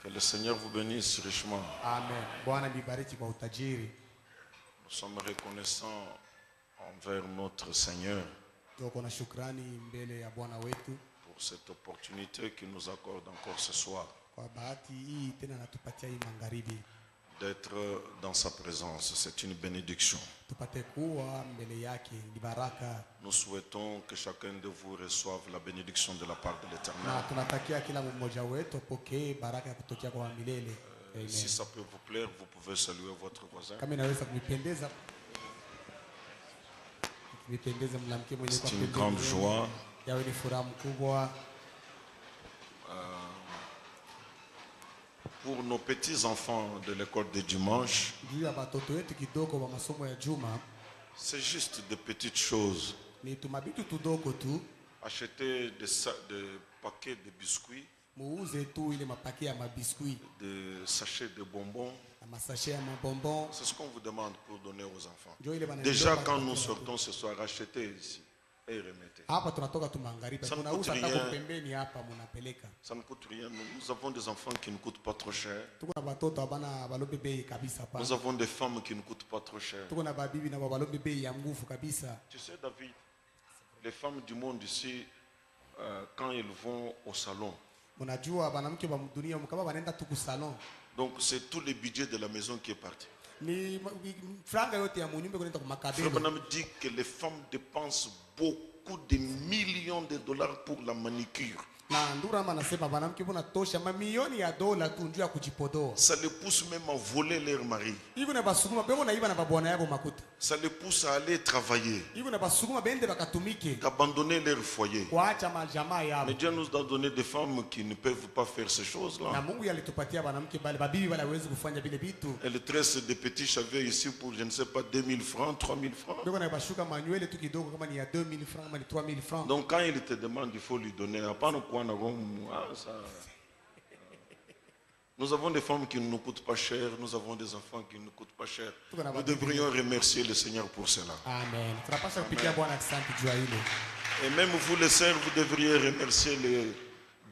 Que le Seigneur vous bénisse richement. Amen. Bwana nibariki kwa utajiri. Nous sommes reconnaissants envers notre Seigneur Tuko na shukrani mbele ya Bwana wetu pour cette opportunité qu'il nous accorde encore ce soir kwa bahati hii tena natupatia hii magharibi d'être dans sa présence. C'est une bénédiction. tupate kuwa mbele yake, ni baraka. Nous souhaitons que chacun de vous reçoive la bénédiction de la part de Na l'Éternel. tunatakia kila mmoja wetu apokee baraka ya kutokea kwa milele. Amen. Si ça peut vous plaire, vous pouvez saluer votre voisin. Kama inaweza kunipendeza mlamke mwenye kwa C'est une grande joie yawe ni furaha mkubwa pour nos petits-enfants de l'école de dimanche. juu ya watoto wetu kidogo wa masomo ya juma. C'est juste des petites choses. Ni tumabitu tudogo tu, Acheter des paquets de biscuits, muuze tu ile mapake ya mabiskuit des sachets de bonbons. na masashe ya mabonbon. C'est ce qu'on vous demande pour donner aux enfants. Ndio ile bana Déjà, ndio quand bana- nous sortons ce soir, achetez ici et remettez. hapa tunatoka tu magharibi, Ça ne tunauza coûte hata rien. pembeni hapa mnapeleka. Ça ne coûte rien. Nous avons des enfants qui ne coûtent pas trop cher. Tuko na watoto abana balombe bei kabisa hapa. Nous avons des femmes qui ne coûtent pas trop cher. Tuko na babibi na balombe bei ya nguvu kabisa. Tu sais, David, les femmes du monde ici, quand elles vont au salon, Mnajua wanamke wa dunia mkaba wanaenda tu ku salon. donc c'est tout le budget de la maison qui est parti. Ni franga yote ya munyumbe kwenda kwa Frère makabelo. Branham dit que les femmes dépensent beaucoup de millions de dollars pour la manicure. Na ndura ama anasema wanamke bona tosha mamilioni ya dola tu njoo ya kujipodoa. Ça les pousse même à voler leur mari. Hivi na basukuma bego na iba na babwana yabo makuta. Ça les pousse à aller travailler, Hivi na basukuma bende bakatumike. d'abandonner leur foyer. Kuacha majamaa yao. Mais Dieu nous a donné des femmes qui ne peuvent pas faire ces Na choses-là. Mungu yalitupatia wanamke bali babibi wala hawezi kufanya vile vitu. Elles tressent des petits cheveux ici pour, je ne sais pas, 2000 francs, 3000 francs. Bego na bashuka manywele tu kidogo kama ni ya 2000 francs kama ni 3000 francs. Donc quand il te demande, il faut lui donner. Nous avons des femmes qui ne nous coûtent pas cher, nous avons des enfants qui ne nous coûtent pas cher. Nous devrions remercier le Seigneur pour cela. Amen. Tunapaswa kupigia Bwana asante juu ya hilo. Et même vous les sœurs, vous devriez remercier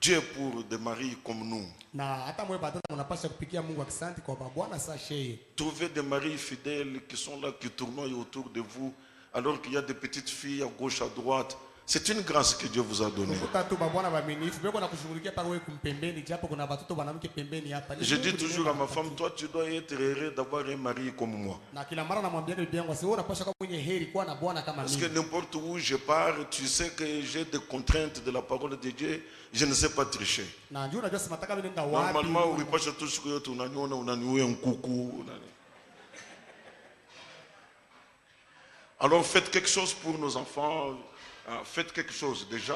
Dieu pour des maris comme nous. Na hata mwe badala mnapaswa kupigia Mungu asante kwa Bwana saa sheye. Trouvez des maris fidèles qui sont là, qui tournent autour de vous, alors qu'il y a des petites filles à gauche, à droite. C'est une grâce que Dieu vous a donnée. Kukuta tu babwana waaminifu beko na kushughulikia pale wewe kumpembeni japo kuna watoto wanamke pembeni hapa. Je dis toujours à ma femme, toi tu dois être heureux d'avoir un mari comme moi. Na kila mara namwambia bibi yangu asi wewe unapaswa kuwa mwenye heri kuwa na bwana kama Parce que mimi. n'importe où je pars, tu sais que j'ai des contraintes de la parole de Dieu, je ne sais pas tricher. Na njoo unajua sema nataka nenda wapi. Normalement, ulipasha tu siku yote unaniona unaniua nkuku. Alors faites quelque chose pour nos enfants. Faites quelque chose déjà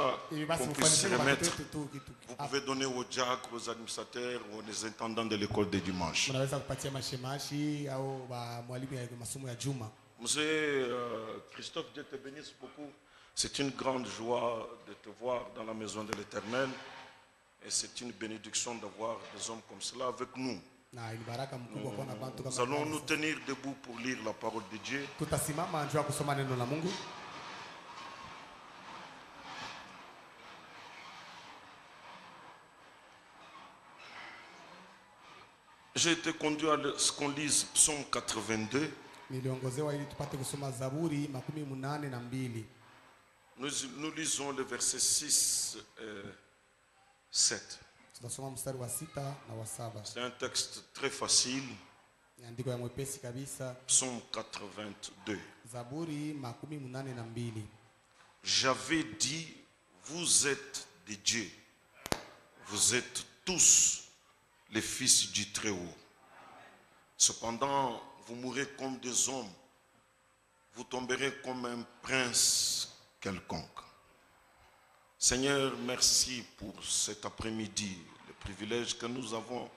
qu'on puisse se remettre. Vous pouvez donner aux diacres, aux administrateurs, aux intendants de l'école de dimanche. Mnaweza kupatia mashemashi au mwalimu ya masomo ya juma. Monsieur Christophe, Dieu te bénisse beaucoup. C'est une grande joie de te voir dans la maison de l'Éternel. Et c'est une bénédiction d'avoir des hommes comme cela avec nous. Na ni baraka mkubwa kuwa na bantu Nous kama allons hawa. nous tenir debout pour lire la parole de Dieu. Tutasimama njoo kusoma neno la Mungu. J'ai été conduit à ce qu'on lise Psaume 82. Niliongozewa ili tupate kusoma Zaburi 82. Nous lisons le verset 6 et 7. Tunasoma mstari wa 6 na wa 7. C'est un texte très facile. Ni andiko ya mwepesi kabisa. Psaume 82. Zaburi 82. J'avais dit, vous êtes des dieux. Vous êtes tous les fils du Très-Haut. Cependant, vous mourrez comme des hommes. Vous tomberez comme un prince quelconque. Seigneur, merci pour cet après-midi, le privilège que nous avons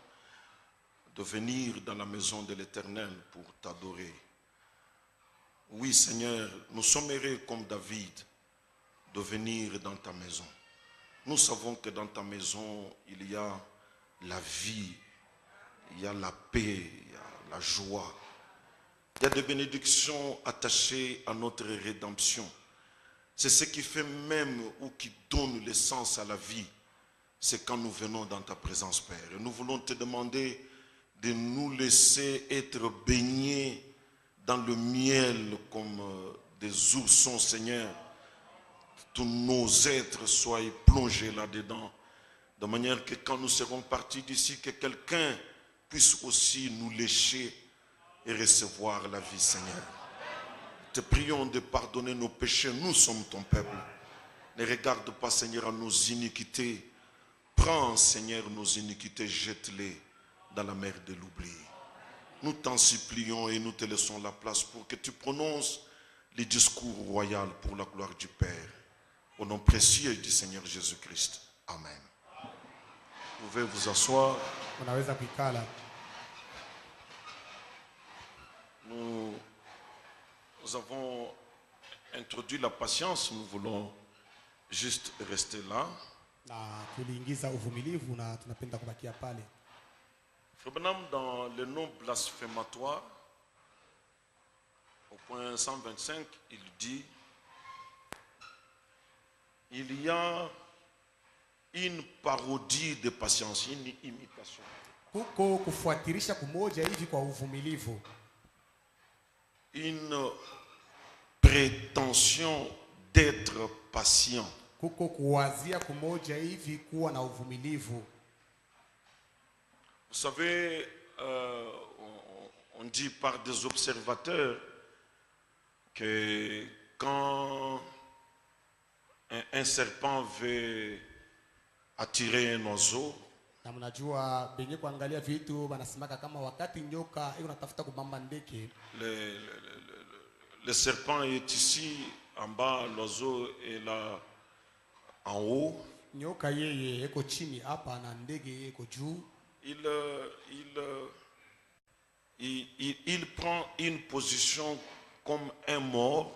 de venir dans la maison de l'Éternel pour t'adorer. Oui, Seigneur, nous sommes heureux comme David de venir dans ta maison. Nous savons que dans ta maison, il y a la vie, il y a la paix, il y a la joie. Il y a des bénédictions attachées à notre rédemption. C'est ce qui fait même ou qui donne le sens à la vie. c'est quand nous venons dans ta présence, Père. Et nous voulons te demander de nous laisser être baignés dans le miel comme des oursons, Seigneur. Tous nos êtres soient plongés là-dedans, de manière que quand nous serons partis d'ici, que quelqu'un puisse aussi nous lécher et recevoir la vie, Seigneur. Te prions de pardonner nos péchés, nous sommes ton peuple. Ne regarde pas, Seigneur, à nos iniquités. Prends, Seigneur, nos iniquités, jette-les dans la mer de l'oubli. Nous t'en supplions et nous te laissons la place pour que tu prononces les discours royaux pour la gloire du Père. Au nom précieux du Seigneur Jésus-Christ. Amen. Vous pouvez vous asseoir. Unaweza kuikala. Nous avons introduit la patience. Nous voulons juste rester là. Na tuliingiza uvumilivu na tunapenda kubakia pale. Frère Branham, dans le nom blasphématoire, au point 125, il dit: il y a une parodie de patience, une imitation. Kuko kufuatirisha kumoja hivi kwa uvumilivu. Une prétention d'être patient. Kuko kuwazia kumoja hivi kuwa na uvumilivu. Vous savez, on dit par des observateurs que quand un serpent veut attirer un oiseau, Na mnajua benye kuangalia vitu banasimaka kama wakati nyoka iko natafuta kubamba ndege. Le serpent est ici en bas, l'oiseau est là en haut. Nyoka yeye eko chini hapa na ndege eko juu. Il prend une position comme un mort.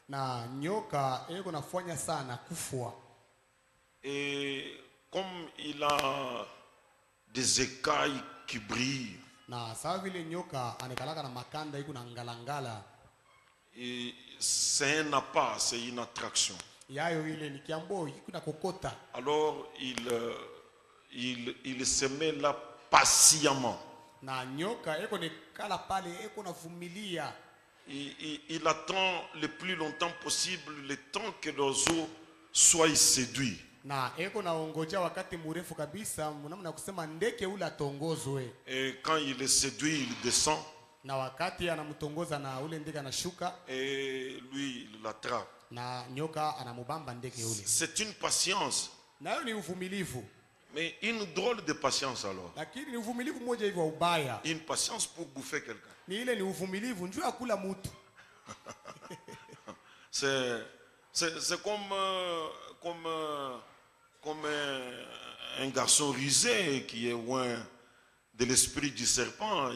Na nyoka eko nafanya sana kufua. Et comme il a des écailles qui brillent, Na sawa vile nyoka anekalaka na makanda iko na ngalangala. et c'est un appât, c'est une attraction. Yayo ile ni kiambo iko na kokota. Alors il se met là patiemment. Na nyoka eko nekala pale eko navumilia. Il attend le plus longtemps possible le temps que l'oiseau soit séduit. Na eko naongoja wakati mrefu kabisa mnamna kusema ndeke ule atongozwe. Et quand il est séduit, il descend. Na wakati anamtongoza na ule ndege anashuka. Et lui, il l'attrape. Na nyoka anamubamba ndege ule. C'est une patience. Nayo ni uvumilivu. Mais une drôle de patience alors. Lakini ni uvumilivu mmoja hivi wa ubaya. Une patience pour bouffer quelqu'un. Ni ile ni uvumilivu njoo akula mtu. C'est comme un garçon rusé qui est loin de l'esprit du serpent.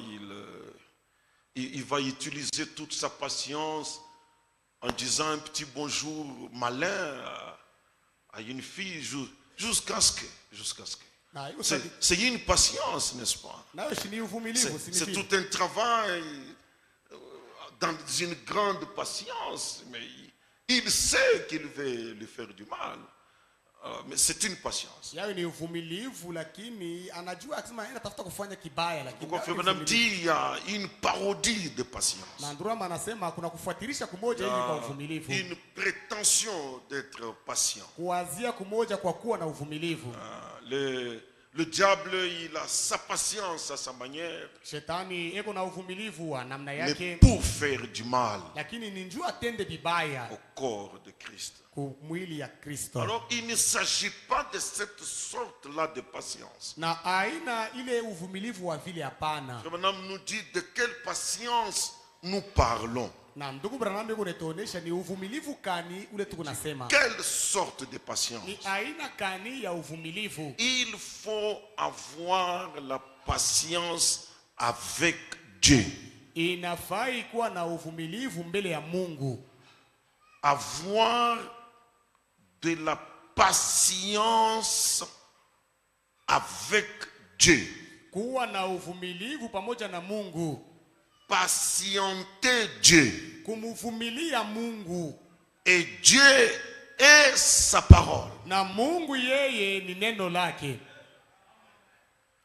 Il va utiliser toute sa patience en disant un petit bonjour malin à une fille jusqu'à ce que. C'est une patience, n'est-ce pas? C'est tout un travail dans une grande patience, mais il sait qu'il veut lui faire du mal. Mais c'est une patience. Pourquoi Frère Branham dit il y a une parodie de patience. Une prétention d'être patient. Le diable, il a sa patience à sa manière, mais pour faire du mal au corps de Christ. Alors il ne s'agit pas de cette sorte-là de patience. Frère Branham nous dit de quelle patience nous parlons. Quelle sorte de patience? Il faut avoir la patience avec Dieu. Avoir de la patience avec Dieu. Patienter Dieu. Et Dieu est sa parole. Na Mungu yeye ni neno lake.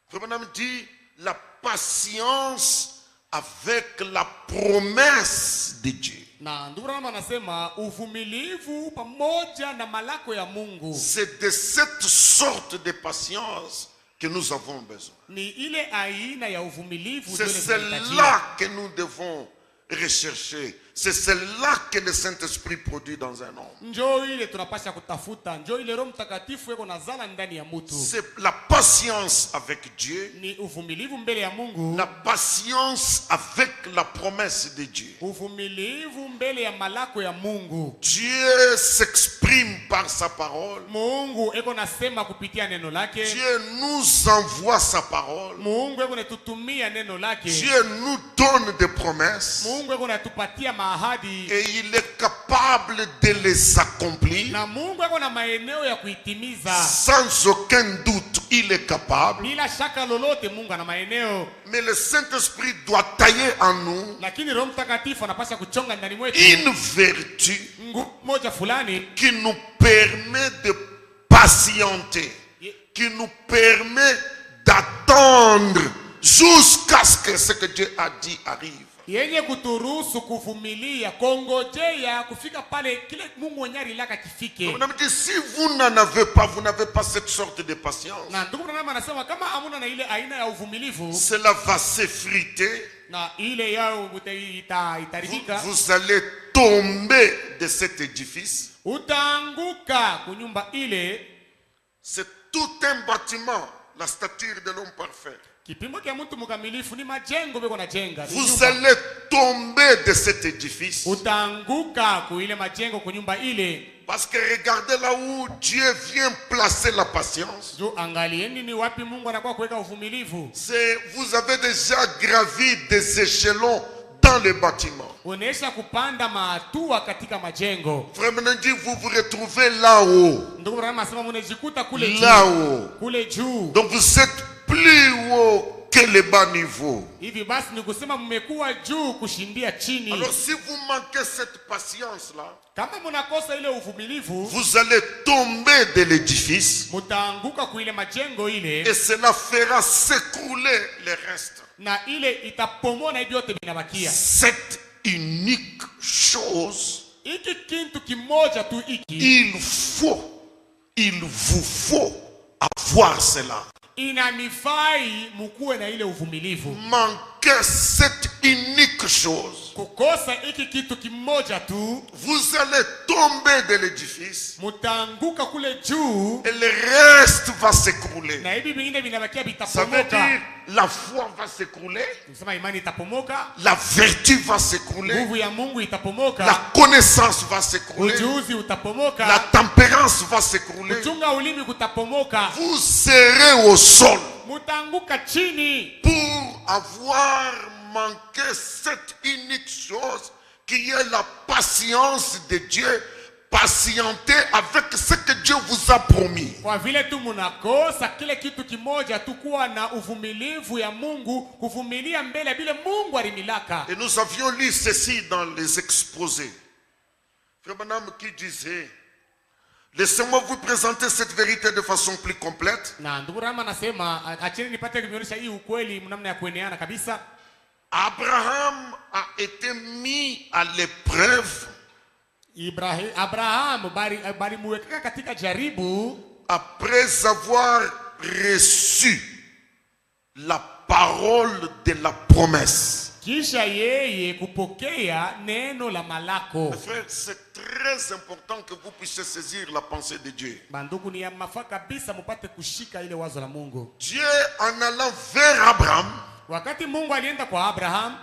Frère Branham dit la patience avec la promesse de Dieu. Na ndugu Branham anasema uvumilivu pamoja na malako ya Mungu. C'est de cette sorte de patience que nous avons besoin. Ni ile aina ya uvumilivu. C'est celle-là que nous devons rechercher. C'est celle-là que le Saint-Esprit produit dans un homme. Njoo ile tunapasha kutafuta, njoo ile Roho Mtakatifu yako nazala ndani ya mtu. C'est la patience avec Dieu. Ni uvumilivu mbele ya Mungu. La patience avec la promesse de Dieu. Uvumilivu mbele ya malako ya Mungu. Dieu s'exprime par sa parole. Mungu eko nasema kupitia neno lake. Dieu nous envoie sa parole. Mungu eko natutumia neno lake. Dieu nous donne des promesses. Mungu eko natupatia mahadi. Et il est capable de les accomplir. Na Mungu eko na maeneo ya kuitimiza. Sans aucun doute, il est capable. Bila shaka lolote Mungu ana maeneo. Mais le Saint-Esprit doit tailler en nous Lakini Roho Mtakatifu anapaswa kuchonga ndani mwetu une vertu moja fulani qui nous permet de patienter, qui nous permet d'attendre jusqu'à ce que Dieu a dit arrive. yenye kuturuhusu kuvumilia kongojea kufika pale kile Mungu mwenyewe laka kifike. On a dit si vous n'en avez pas, vous n'avez pas cette sorte de patience. Na ndugu Branham anasema kama hamuna na ile aina ya uvumilivu, Cela va s'effriter. na ile yao itaribika. Vous allez tomber de cet édifice. Utaanguka kunyumba ile. C'est tout un bâtiment, la stature de l'homme parfait. Kipimo kia mtu mkamilifu ni majengo beko na jenga. Vous allez tomber de cet édifice. Utaanguka kuile majengo kunyumba ile. Parce que regardez là où Dieu vient placer la patience. Jo angalieni ni wapi Mungu anakuwa kuweka uvumilivu. C'est vous avez déjà gravi des échelons dans le bâtiment. Unaisha kupanda mahatua katika majengo. Vraiment dit vous vous retrouvez là-haut. Ndugu Branham anasema mnajikuta kule juu. Là-haut. Kule juu. Donc vous êtes plus haut que le bas niveau. Hivi basi ni kusema mmekuwa juu kushindia chini. Alors si vous manquez cette patience-là, kama mnakosa ile uvumilivu, vous allez tomber de l'édifice. Mutaanguka kuile majengo ile. Et cela fera s'écrouler le reste. Na ile itapomoa na vyote vinabakia. Cette unique chose, Iki kintu kimoja tu iki. Il vous faut avoir cela. Inanifai mukuwe na ile uvumilivu. Manquez cette unique chose, kukosa iki kitu kimoja tu, vous allez tomber de l'édifice. Mutaanguka kule juu. Et le reste va s'écrouler. Na hivi vingine vinabakia Ça veut vitapomoka. dire la foi va s'écrouler. Tunasema imani itapomoka. La vertu va s'écrouler. Nguvu ya Mungu itapomoka. La connaissance va s'écrouler. Ujuzi utapomoka. La tempérance va s'écrouler. Kuchunga ulimi kutapomoka. Vous serez au sol. Mutaanguka chini. Pour avoir manqué cette unique chose qui est la patience de Dieu. Patienter avec ce que Dieu vous a promis. Kwa vile tu munakosa kile kitu kimoja tu, kuwa na uvumilivu ya Mungu, kuvumilia mbele bila Mungu alimilaka. Et nous avions lu ceci dans les exposés. Frère Branham qui disait: laissez-moi vous présenter cette vérité de façon plus complète. Na ndugu Rama anasema acheni nipate kuonyesha hii ukweli mnamna ya kueneana kabisa. Abraham a été mis à l'épreuve. Abraham bali muweka katika jaribu après avoir reçu la parole de la promesse. Kisha yeye kupokea neno la malako. Frère, c'est très important que vous puissiez saisir la pensée de Dieu. Banduku ni ya mafaa kabisa mupate kushika ile wazo la Mungu. Dieu en allant vers Abraham, wakati Mungu alienda kwa Abraham,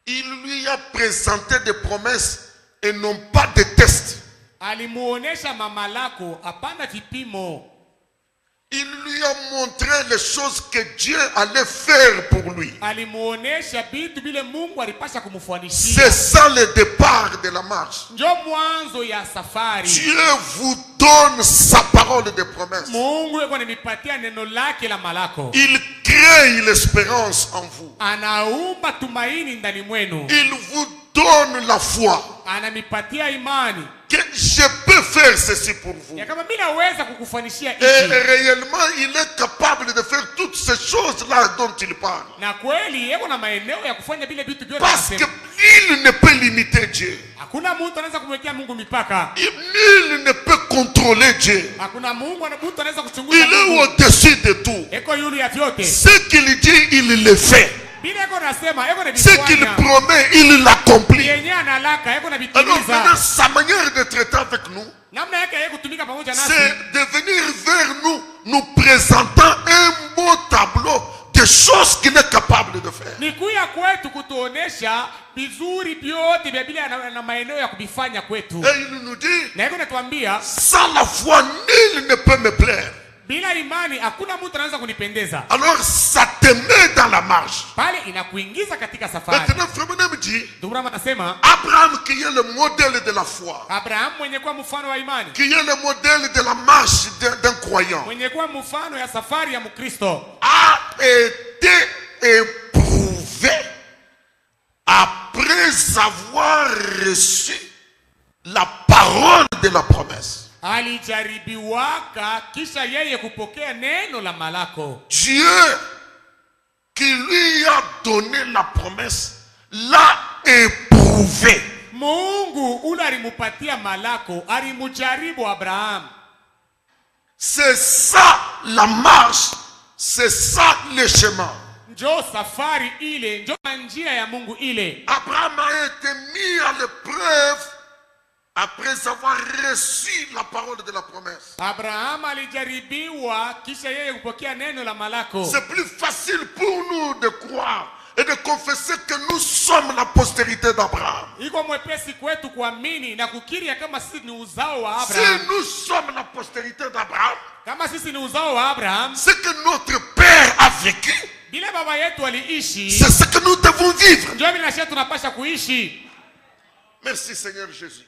il lui a présenté des promesses et non pas de tests. Alimuonesha mamalako hapana vipimo. Il lui a montré les choses que Dieu allait faire pour lui. Alimuonesha bitu bile Mungu alipasha kumfuanishia. C'est ça le départ de la marche. Ndio mwanzo ya safari. Dieu vous donne sa parole de promesse. Mungu yuko ananipatia neno lake la malako. Il crée l'espérance en vous. Anaumba tumaini ndani mwenu. Il vous donne la foi. Ananipatia imani Que je peux faire ceci pour vous. ya kama mimi naweza kukufanishia Et hichi. réellement, il est capable de faire toutes ces choses-là dont il parle. Na kweli yeko na maeneo ya kufanya vile vitu vyote. Parce que nul ne peut limiter Dieu. Hakuna mtu anaweza kumwekea Mungu mipaka. Nul ne peut contrôler Dieu. Hakuna mtu anaweza kuchunguza Il est Mungu. au-dessus de tout. Eko yulu ya vyote. Ce qu'il dit, il le fait. Bila eko nasema, eko na Ce qu'il promet, il l'accomplit. yenye analaka, eko na Alors bitimiza. maintenant, sa manière de traiter avec nous, Namna yake yeye kutumika pamoja nasi. c'est de venir vers nous, nous présentant un beau tableau de choses qu'il est capable de faire. Ni kuya kwetu kutuonesha vizuri vyote vya Biblia na maeneo ya kubifanya kwetu. Et il nous dit, Na yeko natuambia, sans la foi, nul ne peut me plaire. bila imani hakuna mtu anaweza kunipendeza. Alors ça te met dans la marche. Pale inakuingiza katika safari. Maintenant, Frère me dit, Ndugu anasema, Abraham qui est le modèle de la foi, Abraham mwenye kuwa mfano wa imani, qui est le modèle de la marche d'un croyant, mwenye kuwa mfano ya safari ya Mkristo, a été éprouvé après avoir reçu la parole de la promesse. alijaribiwaka kisha yeye kupokea neno la malako. Dieu qui lui a donné la promesse l'a éprouvé. Mungu ule alimupatia malako, alimujaribu Abraham. C'est ça la marche, c'est ça le chemin. Njo safari ile, njo njia ya Mungu ile. Abraham a été mis à l'épreuve après avoir reçu la parole de la promesse. Abraham alijaribiwa kisha yeye kupokea neno la malako. C'est plus facile pour nous de croire et de confesser que nous sommes la postérité d'Abraham. Iko mwepesi kwetu kuamini na kukiri kama sisi ni uzao wa Si Abraham. nous sommes la postérité d'Abraham, Kama sisi ni uzao wa Abraham, ce que notre père a vécu, bila baba yetu aliishi, c'est ce que nous devons vivre. ndio mimi na shetu tunapasha kuishi. Merci Seigneur Jésus.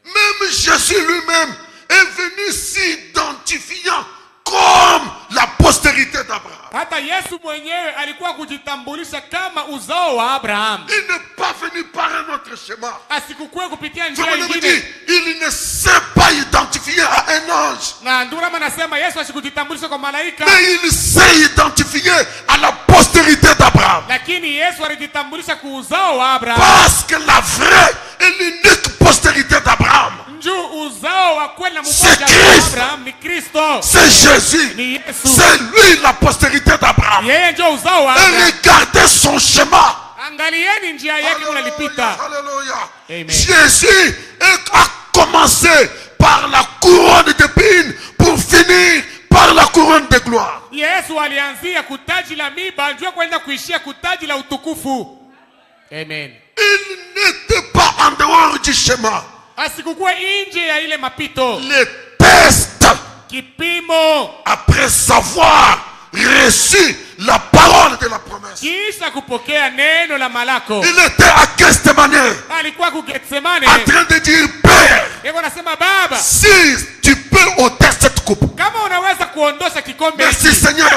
Même Jésus lui-même est venu s'identifiant comme la postérité d'Abraham. Hata Yesu mwenyewe alikuwa kujitambulisha kama uzao wa Abraham. Il n'est pas venu par un autre schéma. Asikukue kupitia njia Frère me dit, nyingine. il ne s'est pas identifié à un ange, Na ndurama anasema Yesu asikujitambulisha kwa malaika, mais il s'est identifié à la postérité d'Abraham. lakini Yesu alijitambulisha kwa uzao wa Abraham. Parce que la vraie et l'unique postérité d'Abraham, Njoo uzao wa kweli na C'est mmoja wa Christ. Abraham ni Kristo. c'est Jésus. Ni Yesu. C'est lui la postérité d'Abraham. Yeye ndio uzao wa Et Abraham. regardez son schéma. Angalieni njia yake unalipita. Alléluia. Amen. Jésus a commencé par la couronne d'épines pour finir par la couronne de gloire. Yesu alianzia kutaji la miba ndio kwenda kuishia kutaji la utukufu. Amen. Il n'était pas en dehors du schéma. Asikukue nje ya ile mapito. Les tests, Kipimo après avoir reçu la parole de la promesse. kisha kupokea neno la malako. Il était à Gethsemane Alikuwa ku Getsemane. en train de dire, Père, Yeye anasema Baba, si tu peux ôter cette coupe. kama unaweza kuondosha kikombe Merci hiki. Seigneur.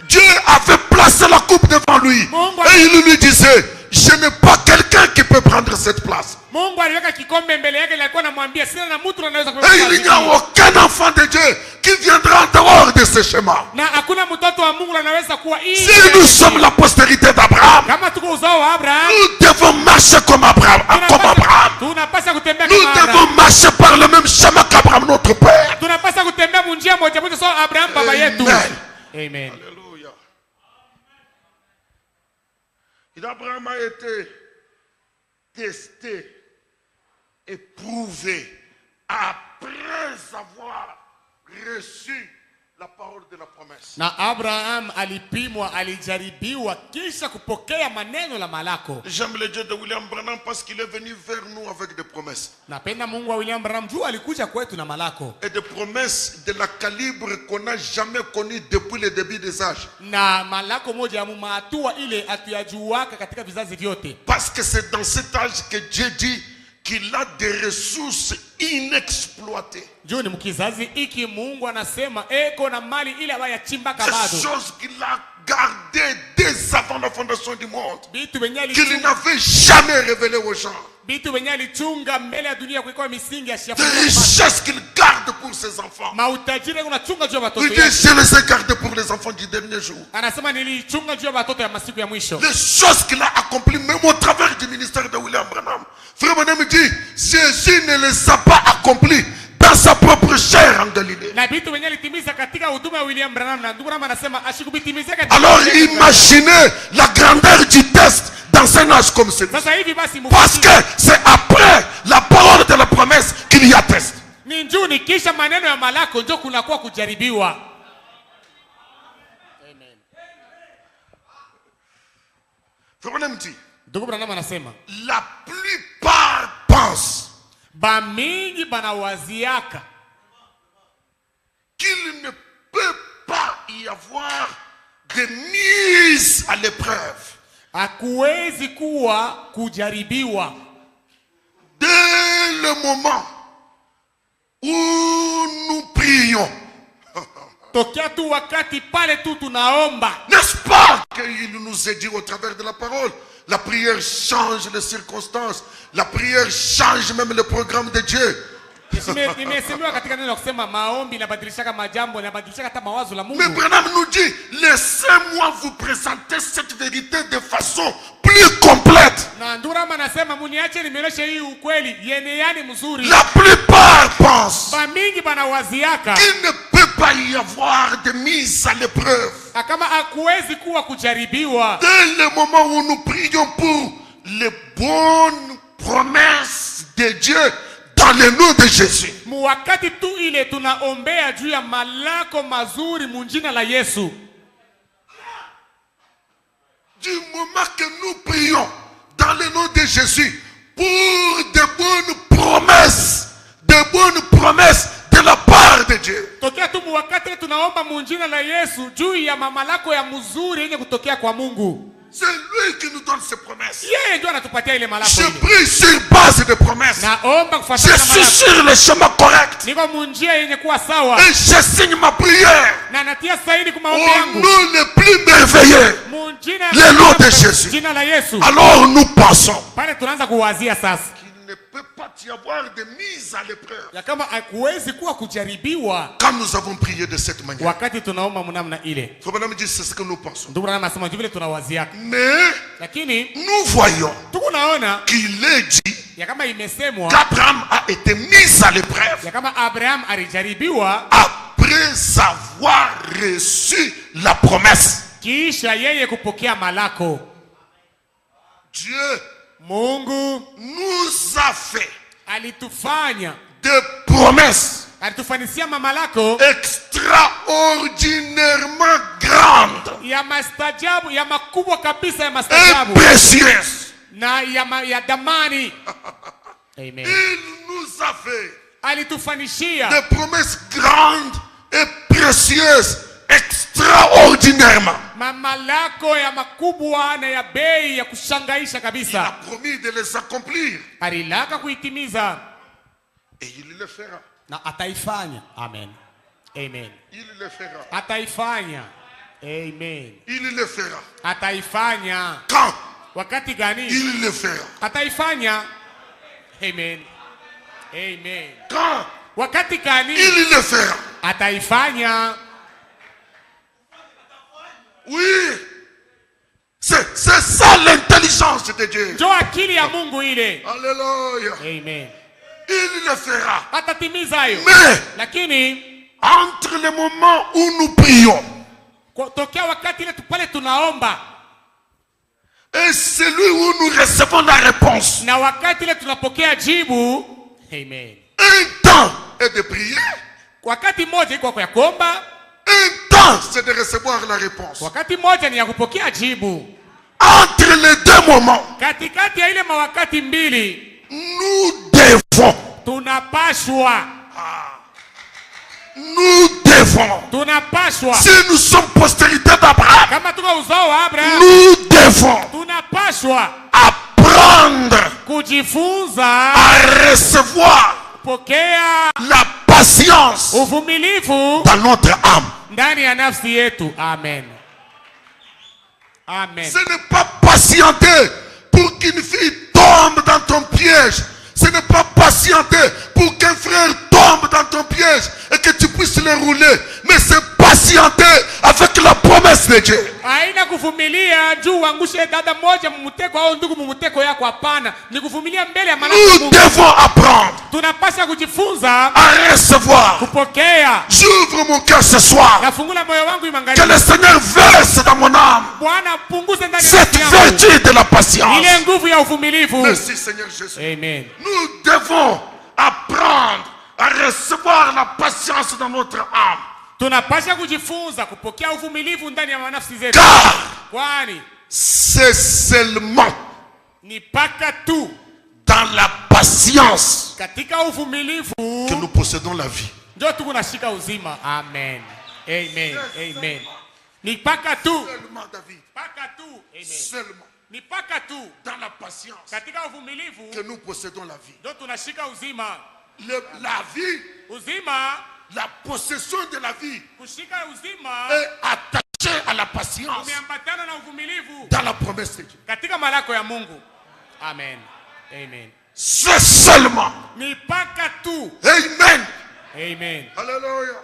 Dieu avait placé la coupe devant lui. Et il lui disait, je n'ai pas quelqu'un qui peut prendre cette place. Mungu aliweka kikombe mbele yake, alikuwa anamwambia sina na mtu anaweza Et il n'y a aucun enfant de Dieu qui viendra en dehors de ce schéma. na hakuna mtoto wa Mungu anaweza kuwa Si nje. nous sommes la postérité d'Abraham, Kama tuko uzao wa Abraham, nous devons marcher comme Abraham. tunapaswa kutembea Nous kama devons Abraham. marcher par le même schéma qu'Abraham, notre père. Tunapaswa kutembea munjia moja moja sawa Abraham baba yetu. Amen. Amen. Alléluia. Et Abraham a été testé, éprouvé, après avoir reçu la parole de la promesse. Na Abraham alipimwa, alijaribiwa kisha kupokea maneno la malako. J'aime le Dieu de William Branham parce qu'il est venu vers nous avec des promesses. Napenda Mungu wa William Branham juu alikuja kwetu na malako. Et des promesses de la calibre qu'on n'a jamais connu depuis le début des âges. Na malako moja ya mumatua ile atuyajuwaka katika vizazi vyote. Parce que c'est dans cet âge que Dieu dit qu'il a des ressources inexploitées. Juu ni mkizazi iki Mungu anasema eko na mali ile abayachimbaka Des bado. choses qu'il a gardées dès avant avant la fondation du monde, Bitu wenye qu'il alichunga n'avait jamais révélé aux gens. Bitu wenye alichunga mbele ya dunia kuliko misingi ya Des shafu. richesses qu'il garde pour ses enfants. Mautajiri unachunga juu ya watoto Il dit, yake. je les ai gardés pour les enfants du dernier jour. Anasema nilichunga juu ya watoto ya masiku ya mwisho. Les choses qu'il a accomplies, même au travers du ministère de William Branham. Frère Branham dit, Jésus ne les a pas accomplies dans sa propre chair en Galilée. Na bitu wenye alitimiza katika huduma ya William Branham, na ndugu Branham anasema ashikubitimizia katika. Alors imaginez la grandeur du test dans un âge comme celui. Sasa hivi basi Parce que c'est après la parole de la promesse qu'il y a test. ni njuni kisha maneno ya malako ndio kunakuwa kujaribiwa. Amen. Frère Branham dit, Ndugu Branham anasema la plupart pensent bamingi banawaziaka qu'il ne peut pas y avoir de mise à l'épreuve hakuwezi kuwa kujaribiwa dès le moment où nous prions. tokea tu wakati pale tu tunaomba. N'est-ce pas qu'il nous est dit au travers de la parole, la prière change les circonstances, la prière change même le programme de Dieu. Nimesemewa katika neno kusema maombi inabadilishaka majambo, inabadilishaka hata mawazo la Mungu. Mais Branham nous dit, laissez-moi vous présenter cette vérité de façon plus complète. Na Ndurama anasema muniache nimeeleshe hii ukweli yenye yani mzuri. La plupart pensent Bamingi banawaziaka qu'il ne peut pas y avoir de mise à l'épreuve kama hakuwezi kuwa kujaribiwa dès le moment où nous prions pour les bonnes promesses de Dieu dans le nom de Jésus. wakati tu ile tunaombea juu ya malako mazuri munjina la Yesu. Du moment que nous prions dans le nom de Jésus pour de bonnes promesses de la part de Dieu. Tokea tu wakati tunaomba munjina la Yesu juu ya mamalako ya mzuri yenye kutokea kwa Mungu. C'est lui qui nous donne ses promesses. Yeye ndio anatupatia ile malako Je ile. prie sur base de promesses. Naomba Je kufuatana na suis malako. sur le chemin correct. Niko munjia yenye kuwa sawa. Et je signe ma prière Na natia saini kwa maombi au yangu. nom le plus merveilleux, Munjina le nom de Jésus. jina la Yesu. Alors nous pensons Pale tunaanza kuwazia sasa. qu'il ne peut pas y avoir de mise à l'épreuve Ya kama hakuwezi kuwa kujaribiwa quand nous avons prié de cette manière. wakati tunaomba mnamna ile. Frère Branham dit, c'est ce que nous pensons. Ndugu Branham anasema vile tunawaziaka. Mais Lakini nous voyons tukunaona qu'il est dit ya kama imesemwa qu'Abraham a été mis à l'épreuve ya kama Abraham alijaribiwa après avoir reçu la promesse. kisha yeye kupokea malako. Dieu Mungu nous a fait alitufanya, des promesses alitufanisia mamalako extraordinairement grandes ya mastajabu, ya makubwa kabisa ya et mastajabu précieuses. na ya damani. Amen. Il nous a fait Alitufanishia des promesses grandes et précieuses extraordinairement. mamalako ya makubwa na ya bei ya kushangaisha Il a kabisa. promis de les accomplir Alilaka kuitimiza et il le fera. na ataifanya. Amen. Amen. Il le fera. Ataifanya. Amen. Il le fera. Ataifanya. Quand? Wakati gani? Il le fera. Ataifanya. Amen. Amen. Quand? Wakati gani? Il le fera. Ataifanya. Oui. C'est ça l'intelligence de Dieu. Ndio akili ya Mungu ile. Alléluia. Amen. Il le fera. Atatimiza hayo. Mais Lakini entre le moment où nous prions tokea wakati ile pale tunaomba et celui où nous recevons la réponse, na wakati ile tunapokea jibu. Amen. un temps est de prier, Wakati mmoja iko kwa kuomba, un temps c'est de recevoir la réponse. wakati mmoja ni ya kupokea jibu. Entre les deux moments, Katikati ya ile mawakati mbili nous devons tunapashwa si nous sommes postérité d'Abraham, kama tuko uzao wa Abraham, nous devons tunapashwa apprendre kujifunza à recevoir pokea la patience uvumilivu dans notre âme. ndani ya nafsi yetu. Amen. Amen. Ce n'est pas patienter pour qu'une fille tombe dans ton piège. Ce n'est pas patienter pour qu'un frère tombe dans ton piège et que tu puisses le rouler. Mais c'est patienter avec la promesse de Dieu. Haina kuvumilia juu uangushe dada moja mumuteko au ndugu mumuteko yako, hapana. Ni kuvumilia mbele ya maneno ya Mungu. Nous devons apprendre Tunapaswa kujifunza à recevoir. kupokea. J'ouvre mon cœur ce soir. Nafungula moyo wangu Que imagharibi. le Seigneur verse dans mon âme Bwana punguze ndani ya cette nafsi yangu vertu de la patience. ile nguvu ya uvumilivu. Merci Seigneur Jésus. Amen. Nous devons apprendre à recevoir la patience dans notre âme. Tunapaswa kujifunza kupokea uvumilivu ndani ya nafsi zetu. Car Kwani c'est seulement ni paka tu dans la patience katika uvumilivu que nous possédons la vie. ndio tunashika uzima. Amen. Amen. Amen. Ni paka tu. Seulement David. Paka tu. Amen. Seulement Ni paka tu dans la patience katika uvumilivu que nous possédons la vie. ndio tunashika uzima. La vie, Uzima, la possession de la vie kushika uzima est attachée à la patience umeambatana na uvumilivu dans la promesse de Dieu. katika malako ya Mungu. Amen. Amen. C'est seulement. Ni paka tu. Amen. Amen. Alléluia.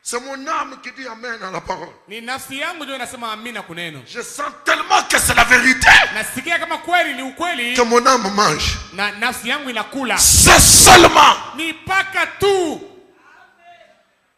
C'est mon âme qui dit Amen à la parole. Ni nafsi yangu ndio inasema amina kuneno. Je sens tellement que c'est la vérité Nasikia kama kweli ni ukweli que mon âme mange. na nafsi yangu inakula. C'est seulement. Ni paka tu.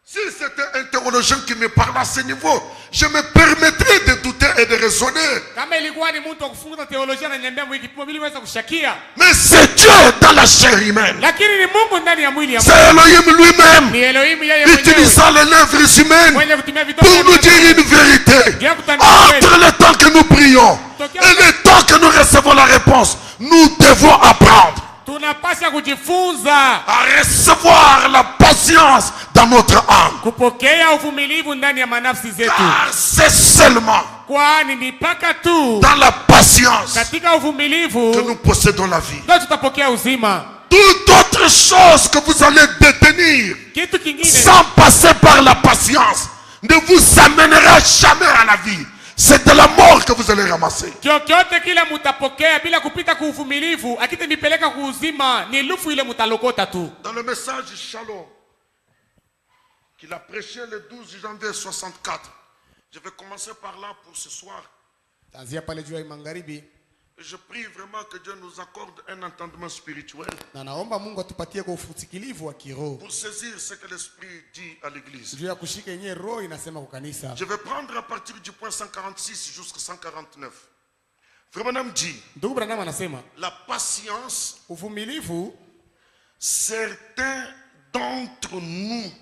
Si c'était un théologien qui me parlait à ce niveau, je me permettrais de douter et de raisonner. Kama ilikuwa ni mtu akufunza teolojia na niambia mwiki kipimo ili weza kushakia. Mais c'est Dieu dans la chair humaine. Lakini ni Mungu ndani ya mwili ya C'est Elohim lui-même Ni Elohim yeye mwenyewe. utilisant les lèvres humaines Mwenye kutumia vidole pour nous dire une vérité. Entre le temps que nous prions et le temps que nous recevons la réponse, nous devons apprendre tunapaswa kujifunza à recevoir la patience dans notre âme. kupokea uvumilivu ndani ya manafsi zetu. Car c'est seulement Kwani ni paka tu dans la patience katika que uvumilivu nous possédons la vie. ndio tutapokea uzima. Toute autre chose que vous allez détenir Kitu kingine sans passer par la patience ne vous amènera jamais à la vie. C'est de la mort que vous allez ramasser. chochote kile mutapokea bila kupita kwa uvumilivu akitanipeleka kwa uzima ni lufu ile mutalokota tu. Dans le message Shalom qu'il a prêché le 12 janvier 64, je vais commencer par là pour ce soir. Tanzia pale juu ya magharibi Je prie vraiment que Dieu nous accorde un entendement spirituel na naomba Mungu atupatie kwa ufusikilivu wa kiroho pour saisir ce que l'Esprit dit à l'Église. juu ya kushika yenyewe roho inasema kwa kanisa. Je vais prendre à partir du point 146 jusqu'à 149. Vraiment dit, Ndugu Branham anasema la patience, uvumilivu, certains d'entre nous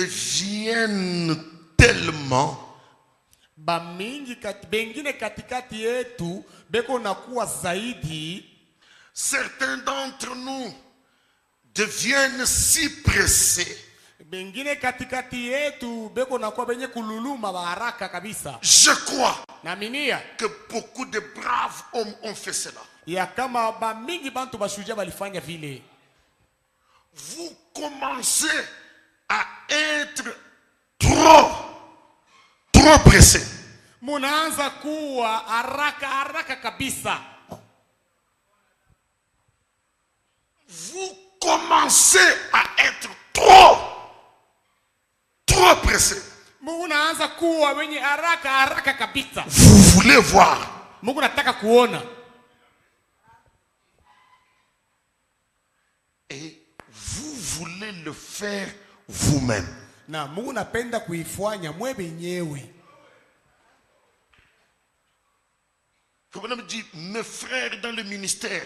deviennent tellement bengine katikati yetu beko nakuwa zaidi. Certains d'entre nous deviennent si pressés. Bengine katikati yetu beko nakuwa benye kululuma haraka kabisa. Je crois Naaminia que beaucoup de braves hommes ont fait cela. ya kama mingi bantu bashuja balifanya vile. Vous commencez à être trop pressé. Munaanza kuwa haraka kabisa. Vous commencez à être trop pressé. Munaanza kuwa wenye haraka kabisa. Vous voulez voir. Mungu nataka kuona. Et vous voulez le faire vous-même. Na Mungu napenda kuifanya mwe benyewe. Comme on me dit, mes frères dans le ministère,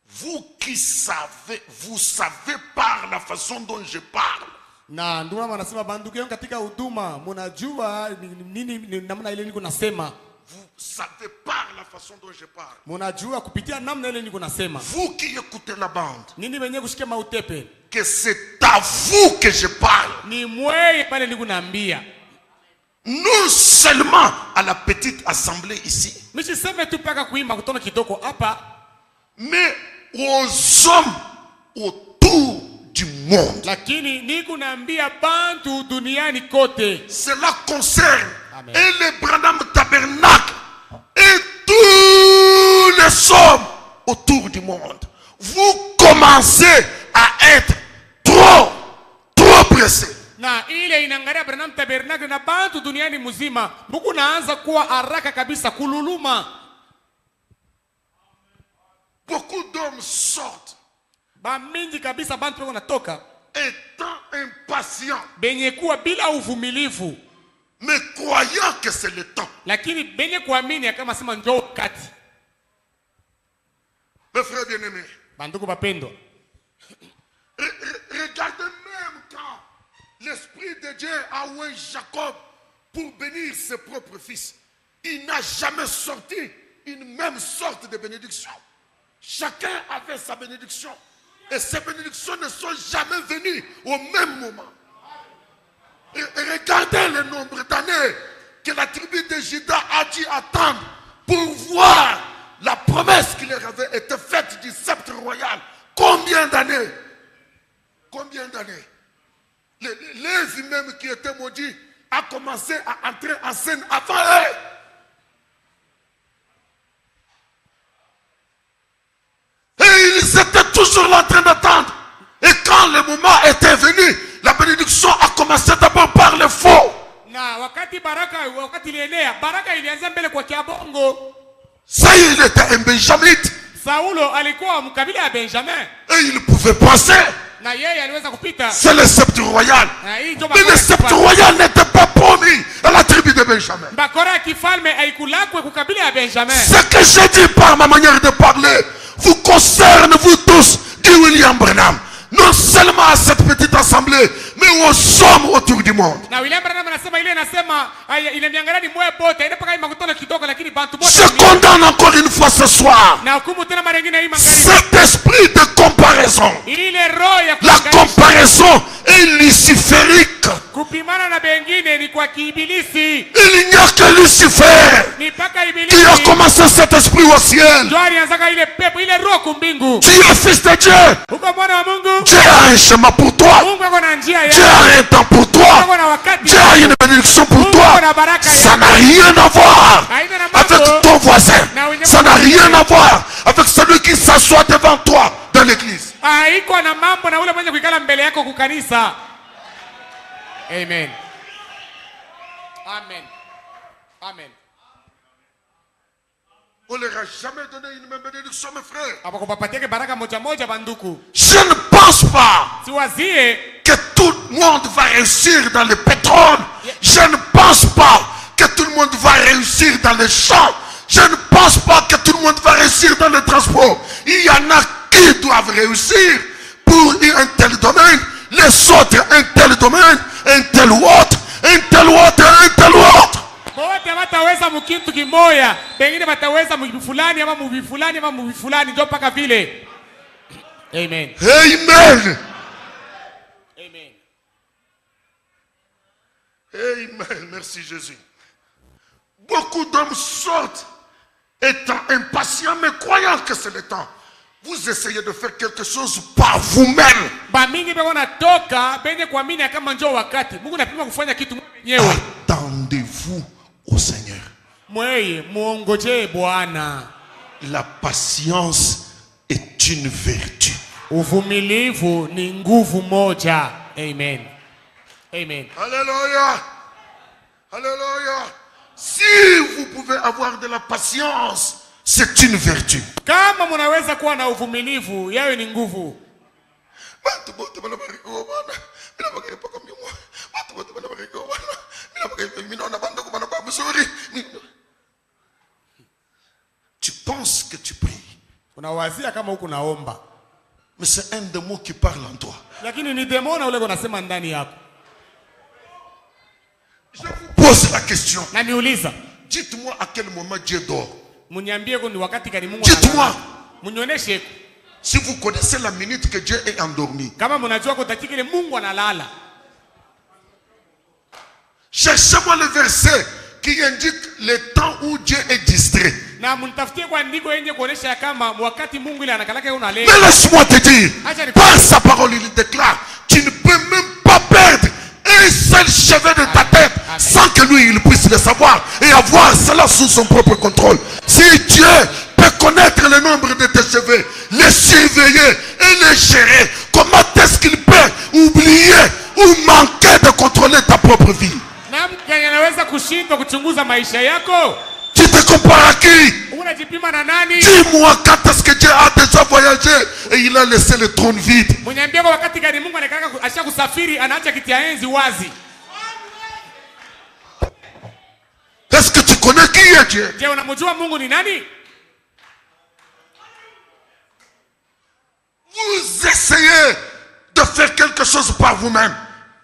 vous qui savez, vous savez par la façon dont je parle. Na ndio maana nasema bandugu yangu katika huduma mnajua nini namna ile niko nasema. Vous savez par la façon dont je parle. Mnajua kupitia namna ile niko nasema. Vous qui écoutez la bande, Nini benye kushika mautepe? que c'est à vous que je parle. Ni mweye pale niko naambia. Non seulement à la petite assemblée ici, Mishiseme tu paka kuimba kutoka kitoko hapa, mais aux hommes autour du monde. lakini niko naambia bantu duniani kote. Cela concerne Amen. et les tabernacle na bantu duniani mzima buku naanza kuwa haraka kabisa kululuma. Beaucoup d'hommes sortent Ba mingi kabisa bantu wako natoka étant impatients, benye kuwa bila uvumilivu, mais croyant que c'est le temps. lakini benye kuamini kama sema njoo wakati. Mes frères bien-aimés, Banduku bapendwa, regardez même quand l'Esprit de Dieu a oint Jacob pour bénir ses propres fils. Il n'a jamais sorti une même sorte de bénédiction. Chacun avait sa bénédiction. Et ces bénédictions ne sont jamais venues au même moment. Et regardez le nombre d'années que la tribu de Juda a dû attendre pour voir la promesse qui leur avait été faite du sceptre royal. Combien d'années? Combien d'années? Lévi même qui était maudit a commencé à entrer en scène avant eux. Et ils étaient toujours là en train d'attendre. Et quand le moment était venu, la bénédiction a commencé d'abord par le faux. na wakati ilienea, baraka ilianza mbele kwa kiabongo. Saül il était un benjamite. Saulo alikuwa mkabila ya Benjamin. Et il pouvait passer. Na yeye aliweza kupita. C'est le sceptre royal. Mais le sceptre royal n'était pas promis à la tribu de Benjamin. Bakora kifalme haikulakwe kukabila ya Benjamin. Ce que j'ai dit par ma manière de parler vous concerne vous tous, dit William Branham. Non seulement à cette petite assemblée, mais aux hommes autour du monde. Je condamne encore une fois ce soir cet esprit de comparaison. La comparaison est luciférique. Il n'y a que Lucifer qui a commencé cet esprit au ciel. Tu es fils de Dieu. Dieu a un chemin pour toi. Dieu a un temps pour toi. Dieu a une bénédiction pour toi. Ça n'a rien à voir avec ton voisin. Ça n'a rien à voir avec celui qui s'assoit devant toi dans l'église. Amen. Amen. Amen. On ne leur a jamais donné une même bénédiction, mes frères. Je ne pense pas que tout le monde va réussir dans le pétrole. Je ne pense pas que tout le monde va réussir dans les champs. Je ne pense pas que tout le monde va réussir dans le transport. Il y en a qui doivent réussir pour un tel domaine, les autres un tel domaine, un tel autre, un tel autre, un tel autre. Wote wataweza mkintu kimoya, pengine wataweza mvi fulani ama mvi fulani ama mvi fulani ndio paka vile. Amen. Amen. Amen. Amen. Merci Jésus. Beaucoup d'hommes sortent étant impatients mais croyant que c'est le temps. Vous essayez de faire quelque chose par vous-même. Attendez-vous au Seigneur. La patience est une vertu. Amen. Amen. Alléluia. Alléluia. Si vous pouvez avoir de la patience, c'est une vertu. Kama munaweza kuwa na uvumilivu, yawe ni nguvu. Tu penses que tu pries. Unawazia kama huko naomba. Mais c'est un démon qui parle en toi. Lakini ni demona ule unasema ndani yako. Je vous pose la question. Na niuliza. Dites-moi à quel moment Dieu dort. Dites-moi. Si vous connaissez la minute que Dieu est endormi. Cherchez-moi le verset qui indique le temps où Dieu est distrait. Mais laisse-moi te dire, par sa parole il déclare, tu ne peux même pas perdre un seul cheveu de ta tête sans que lui il puisse le savoir et avoir cela sous son propre contrôle. Si Dieu peut connaître le nombre de tes cheveux, les surveiller et les gérer, comment est-ce qu'il peut oublier ou manquer de contrôler ta propre vie? gani anaweza kushindwa kuchunguza maisha yako? Tu te compares à qui? Unajipima na nani? Dis-moi quand est-ce que Dieu a déjà voyagé et il a laissé le trône vide. Mniambie kwa wakati gani Mungu anataka asha kusafiri anaacha kiti ya enzi wazi? Est-ce que tu connais qui est Dieu? Je, unamjua Mungu ni nani? Vous essayez de faire quelque chose par vous-même.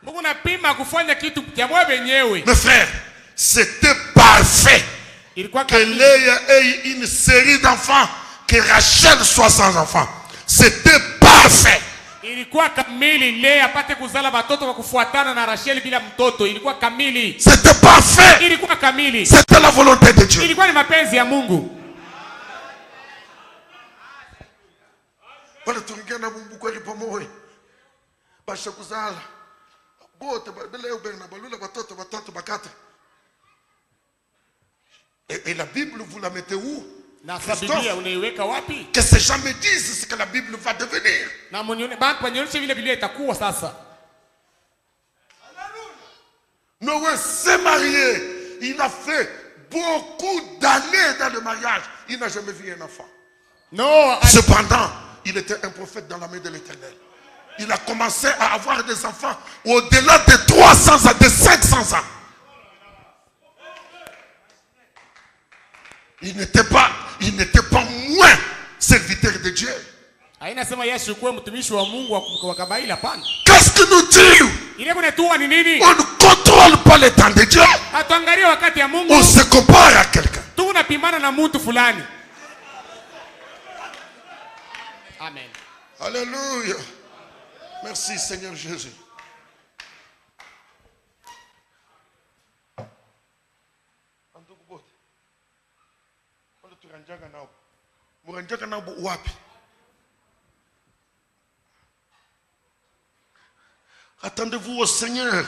Mungu napima kufanya kitu kwa wewe wenyewe. Mes frères, c'était parfait que Léa ait une série d'enfants, que Rachel soit sans enfants. C'était parfait. Ilikuwa kamili Lea apate kuzala watoto kwa kufuatana na Rachel bila mtoto. Ilikuwa kamili. C'était parfait. Ilikuwa kamili. C'était la volonté de Dieu. Ilikuwa ni mapenzi ya Mungu. Wala turingana Mungu kwa lipomoe. Basha kuzala. Bote bele uberna balula watoto bakata. Et la Bible, vous la mettez où? Que ces gens me disent ce que la Bible va devenir. Noé s'est marié. Il a fait beaucoup d'années dans le mariage. Il n'a jamais vu un enfant. Cependant, il était un prophète dans la main de l'Éternel. Il a commencé à avoir des enfants au-delà de 300 ans, de 500 ans. Il n'était pas moins serviteur de Dieu. Qu'est-ce que nous disons? On ne contrôle pas le temps de Dieu. On se compare à quelqu'un. Amen. Alléluia. Merci Seigneur Jésus. Attendez-vous au Seigneur.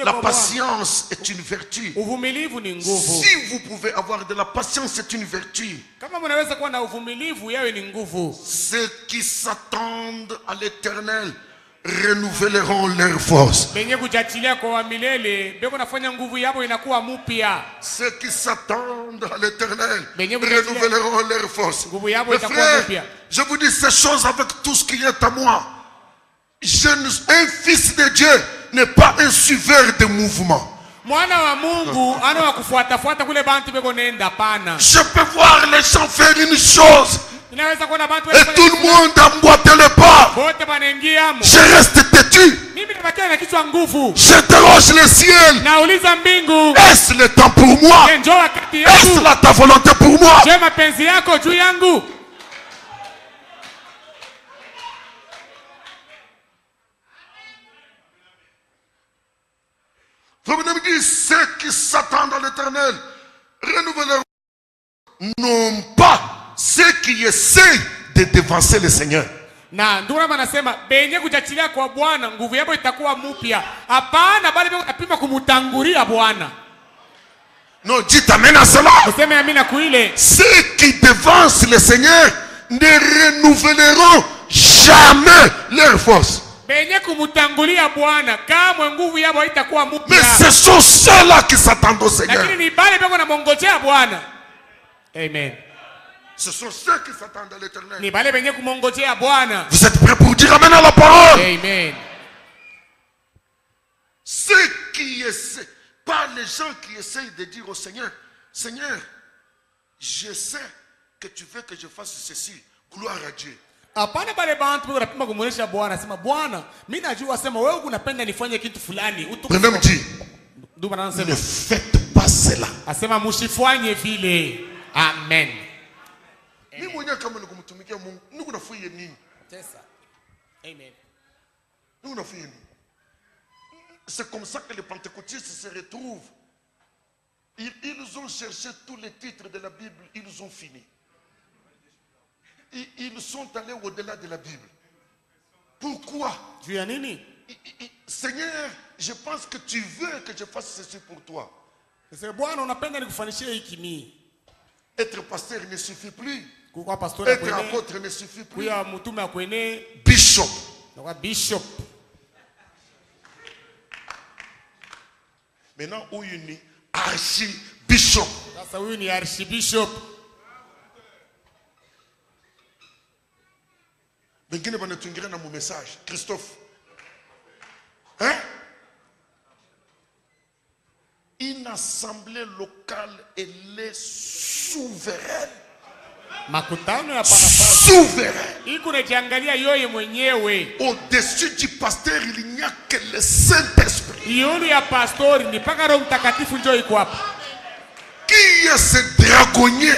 La patience est une vertu. Si vous pouvez avoir de la patience, c'est une vertu. Ceux qui s'attendent à l'Éternel renouvelleront leur force. Ceux qui s'attendent à l'Éternel renouvelleront leur force. Mes frères, je vous dis ces choses avec tout ce qui est à moi. Un fils de Dieu n'est pas un suiveur de mouvement. Je peux voir les gens faire une chose et tout le monde emboîter le pas. Je reste têtu. J'interroge le ciel. Est-ce le temps pour moi? Est-ce là ta volonté pour moi? Vous me dites, ceux qui s'attendent à l'Éternel renouvelleront, non pas ceux qui essaient de devancer le Seigneur. Na ndio maana nasema benye kujachilia kwa Bwana nguvu yako itakuwa mpya. Hapana bali apima kumutangulia Bwana. Non, dites amen à cela. Useme amina kuile. Ceux qui devancent le Seigneur ne renouvelleront jamais leur force. Benye kumutangulia Bwana kama nguvu yao itakuwa mpya. Mais ce sont ceux-là qui s'attendent au Seigneur. Lakini ni bale beko na mongojea Bwana. Amen. Ce sont ceux qui s'attendent à l'Éternel. Vous êtes prêts pour dire amen à la parole? Amen. Ceux qui essaient, pas les gens qui essayent de dire au Seigneur, Seigneur, je sais que tu veux que je fasse ceci. Gloire à Dieu. Hapana bale bantu wanapima kumuonesha Bwana, sema Bwana, mimi najua sema wewe unapenda nifanye kitu fulani. Même dit, ne faites pas cela. Asema msifanye vile. Amen. Amen. C'est comme ça que les pentecôtistes se retrouvent. Ils ont cherché tous les titres de la Bible, ils ont fini. Ils sont allés au-delà de la Bible. Pourquoi? Seigneur, je pense que tu veux que je fasse ceci pour toi. Être pasteur ne suffit plus. Être apôtre ne suffit plus. Bishop. Maintenant, où il est archibishop. Sasa huyu ni archbishop. Bengine banatungira na mon message. Christophe. Hein? Une assemblée locale, elle est souveraine. Makutano ya panafasi. Souveraine. Iko najiangalia yoye mwenyewe. Au-dessus du pasteur, il n'y a que le Saint-Esprit. Yule ya pastori ni paka Roho Mtakatifu njoo iko hapa. Qui est ce dragonnier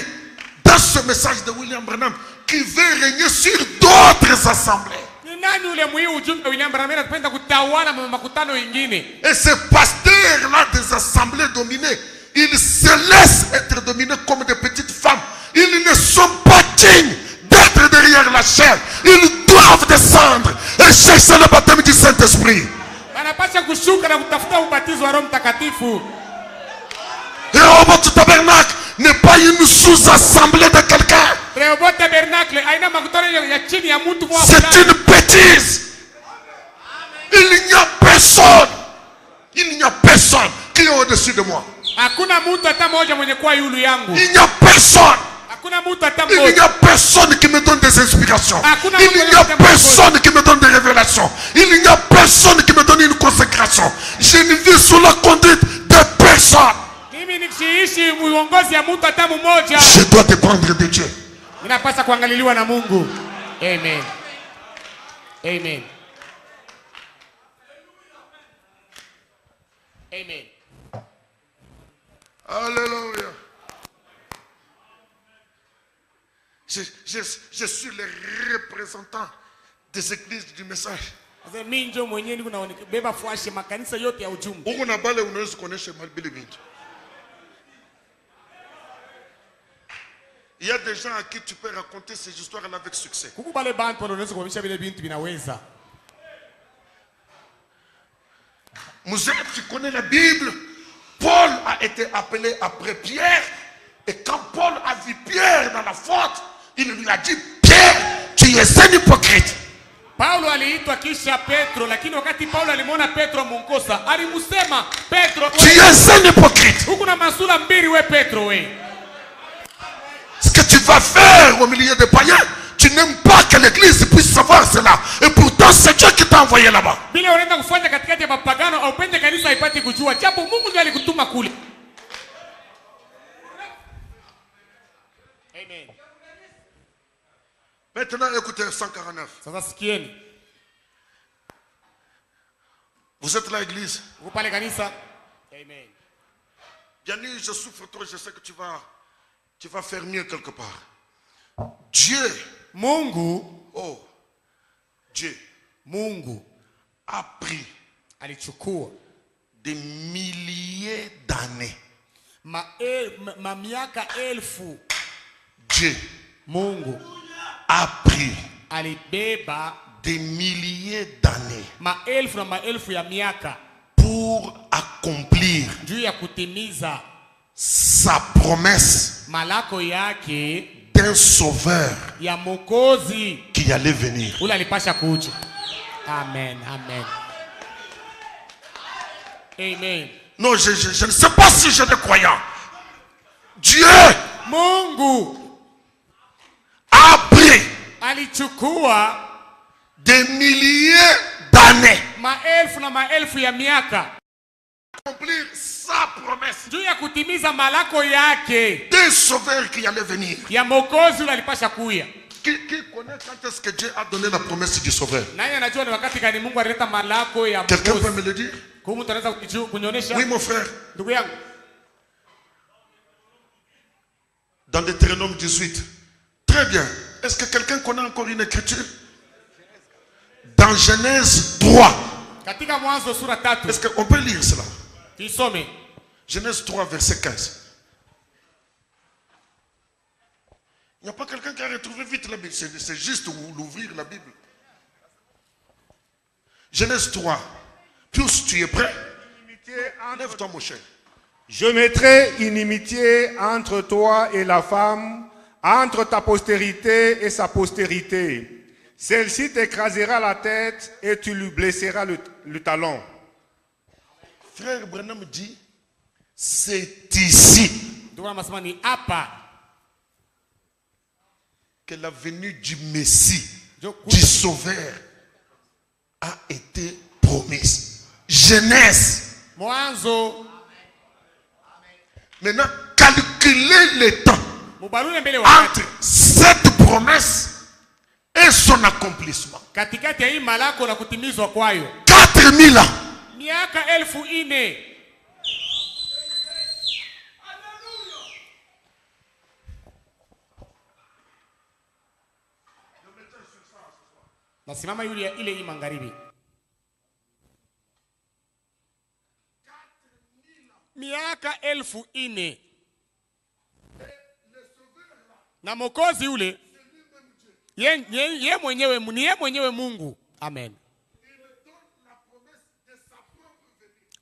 dans ce message de William Branham qui veut régner sur d'autres assemblées? Ni nani ule mwi ujumbe William Branham anapenda kutawala makutano mengine? Et ces pasteurs-là des assemblées dominées, ils se laissent être dominés comme des petites femmes. Ils ne sont pas dignes d'être derrière la chair. Ils doivent descendre et chercher le baptême du Saint-Esprit. Anapasha kushuka na kutafuta ubatizo wa Roho Mtakatifu. Et Rehoboth Tabernacle n'est pas une sous-assemblée de quelqu'un. Rehoboth Tabernacle haina makutano ya chini ya mtu mmoja. C'est une bêtise. Il n'y a personne. Il n'y a personne qui est au-dessus de moi. Hakuna mtu hata mmoja mwenye kuwa yulu yangu. Il n'y a personne. Hakuna mtu hata Il n'y mmoja. a personne qui me donne des inspirations. Hakuna Il mtu n'y a yote personne qui me donne des révélations. Il n'y a personne qui me donne une consécration. Je ne vis sous la conduite de personne. Mimi nikiishi uongozi ya mtu hata mmoja. Je dois dépendre de Dieu. Ninapaswa kuangaliliwa na Mungu. Amen. Amen. Amen. Alléluia. Je suis le représentant des églises du message. Sasa mimi ndio mwenyewe niko naonekana fuashe makanisa yote ya ujumbe. Uko na bale unaweza kuonesha mabili bintu. Il y a des gens à qui tu peux raconter ces histoires-là avec succès. Kukubale bantu wanaweza kuonyesha vile bintu vinaweza. Mzee, tu connais la Bible. Paul a été appelé après Pierre. Et quand Paul a vu Pierre dans la faute, il lui a dit, Pierre, tu es un hypocrite. Paulo aliitwa kisha Petro, lakini wakati Paulo alimwona Petro munkosa, alimusema Petro, tu es un hypocrite. huku na masula mbili we Petro we. Ce que tu vas faire au milieu des païens, tu n'aimes pas que l'église puisse savoir cela. Et pourtant, c'est Dieu qui t'a envoyé là-bas. Bila unaenda kufanya katikati ya mapagano au pende kanisa ipate kujua, japo Mungu ndiye alikutuma kule. Amen. Maintenant, écoutez 149. Sasa sikieni. Vous êtes là, église. Uko pale kanisa. Amen. Yanni, je souffre trop, je sais que tu vas faire mieux quelque part. Dieu, Mungu, oh, Dieu Mungu a pris alichukua des milliers d'années. miaka elfu. Dieu Mungu a pris alibeba des milliers d'années maelfu na maelfu ya miaka pour accomplir juu ya kutimiza sa promesse malako yake d'un sauveur ya Mwokozi qui allait venir. ule alipasha kuja. Amen, amen. Amen. Non, je ne sais pas si j'ai des croyants. Dieu Mungu a pris alichukua des milliers d'années maelfu na maelfu ya miaka accomplir sa promesse juu ya kutimiza malako yake d'un sauveur qui allait venir. ya Mwokozi ule alipasha kuya. Qui connaît quand est-ce que Dieu a donné la promesse du sauveur? Nani anajua ni wakati gani Mungu alileta malako ya Quelqu'un peut Mwokozi? me le dire? Kwa mtu anaweza kunionyesha? Oui, mon frère. Ndugu yangu, Dans Deutéronome 18. Très bien. Est-ce que quelqu'un connaît encore une écriture? Dans Genèse 3. katika Mwanzo sura 3 Est-ce qu'on peut lire cela? tusome Genèse 3, verset 15. Il n'y a pas quelqu'un qui a retrouvé vite la Bible. C'est juste l'ouvrir la Bible. Genèse 3. Pius, tu es prêt? Lève-toi, mon cher. Je mettrai inimitié entre toi et la femme, entre ta postérité et sa postérité. Celle-ci t'écrasera la tête et tu lui blesseras le talon. Frère Branham dit, C'est ici Ndio anasema ni hapa que la venue du Messie, ndio du Sauveur, a été promise. Genèse. mwanzo. Maintenant, calculez le temps Mubarule mbele wakati entre cette promesse et son accomplissement. katikati ya hii malako na kutimizwa kwayo 4000 ans. miaka 1400. Nasimama yule ile hii magharibi. Miaka 1400. Na Mwokozi yule ye mwenyewe ni ye mwenyewe Mungu. Amen.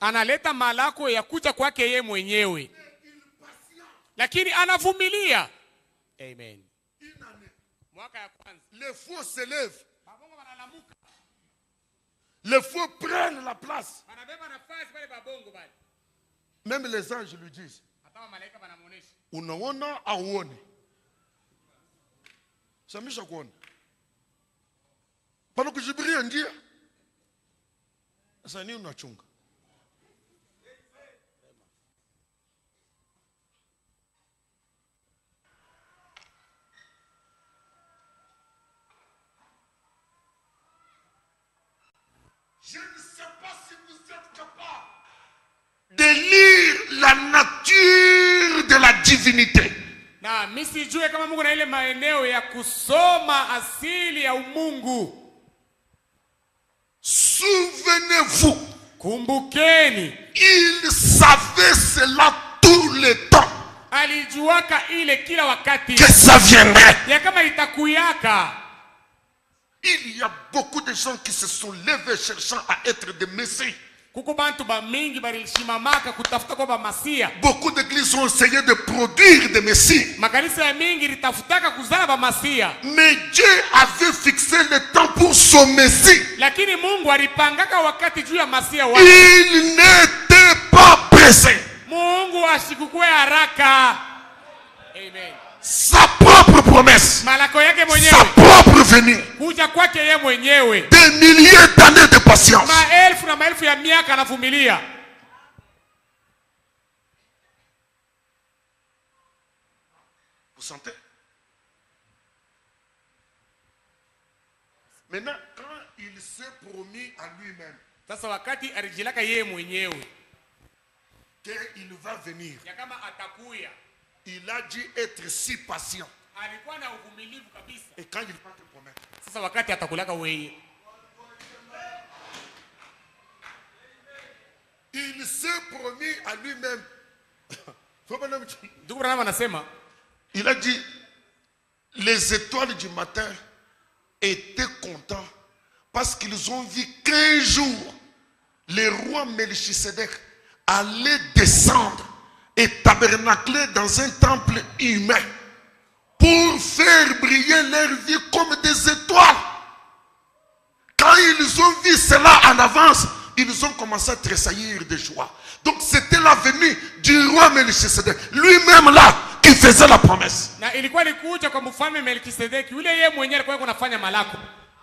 Analeta malako ya kuja kwake ye mwenyewe. Lakini anavumilia. Amen. Mwaka ya kwanza. Les faux s'élèvent. Les faux prennent la place. Même les anges lui disent. Unaona auone. Samisha kuona. Pana kujibiria ndia. Sasa ni unachunga. Je ne sais pas si vous êtes capable de lire la nature de la divinité. Na misijue kama Mungu na ile maeneo ya kusoma asili ya umungu. Souvenez-vous. Kumbukeni. Il savait cela tout le temps. Alijuaka ile kila wakati. Que ça viendrait. Ya kama itakuyaka. Il y a beaucoup de gens qui se sont levés cherchant à être des messies. Beaucoup d'églises ont essayé de produire des messies. Mais Dieu avait fixé le temps pour son messie. Il n'était pas pressé. Amen. Sa propre promesse, sa propre venue, des milliers d'années de patience. Vous sentez? Maintenant, quand il s'est promis à lui-même qu'il va venir, il a dû être si patient. Et quand il va te promettre, il s'est promis à lui-même. Il a dit, les étoiles du matin étaient contents parce qu'ils ont vu qu'un jour, le roi Melchisedec allait descendre et tabernacler dans un temple humain pour faire briller leur vie comme des étoiles. Quand ils ont vu cela en avance, ils ont commencé à tressaillir de joie. Donc c'était la venue du roi Melchisedec, lui-même là, qui faisait la promesse.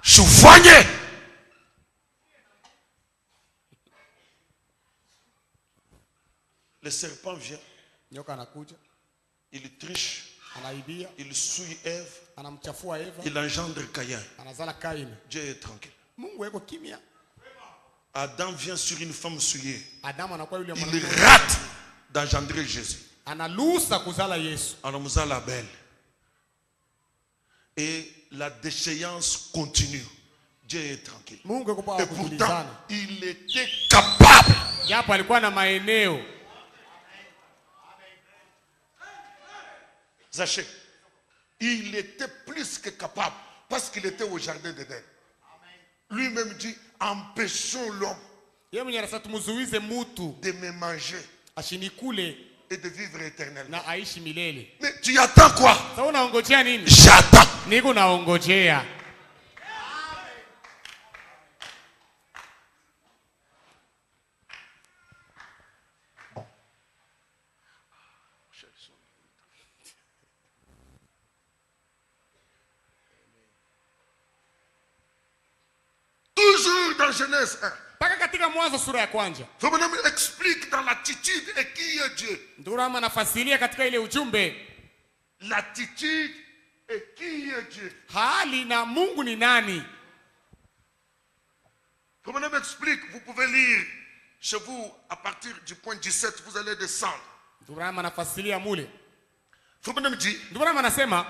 Choufoanye. Le serpent vient, il triche, il souille Ève, il engendre Caïn. Dieu est tranquille. Adam vient sur une femme souillée. Il rate d'engendrer Jésus. Anamuzala belle. Et la déchéance continue. Dieu est tranquille. Et pourtant, il était capable. Sachez, il était plus que capable parce qu'il était au jardin d'Éden. Lui-même dit, empêchons l'homme de me manger et de vivre éternellement. Mais tu attends quoi? J'attends. dans Genèse 1. Paka katika Mwanzo sura ya kwanza. Frère Branham explique dans l'attitude et qui est Dieu. Ndugu Branham anafasiria katika ile ujumbe L'attitude et qui est Dieu. hali na Mungu ni nani. Frère Branham explique, vous pouvez lire chez vous à partir du point 17, vous allez descendre. Ndugu Branham anafasiria mule. Frère Branham dit, Ndugu Branham anasema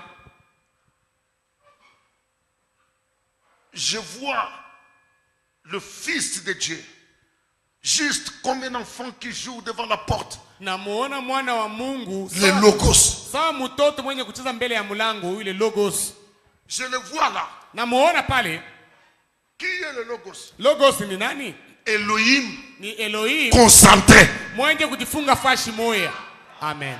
je vois le Fils de Dieu juste comme un enfant qui joue devant la porte. namuona mwana wa Mungu Le logos. sawa mtoto mwenye kucheza mbele ya mlango, ile logos. Je le vois là. Namuona pale. Qui est le logos? Logos ni nani? Elohim Ni Elohim concentré. mwenye kujifunga fashi moya. Amen.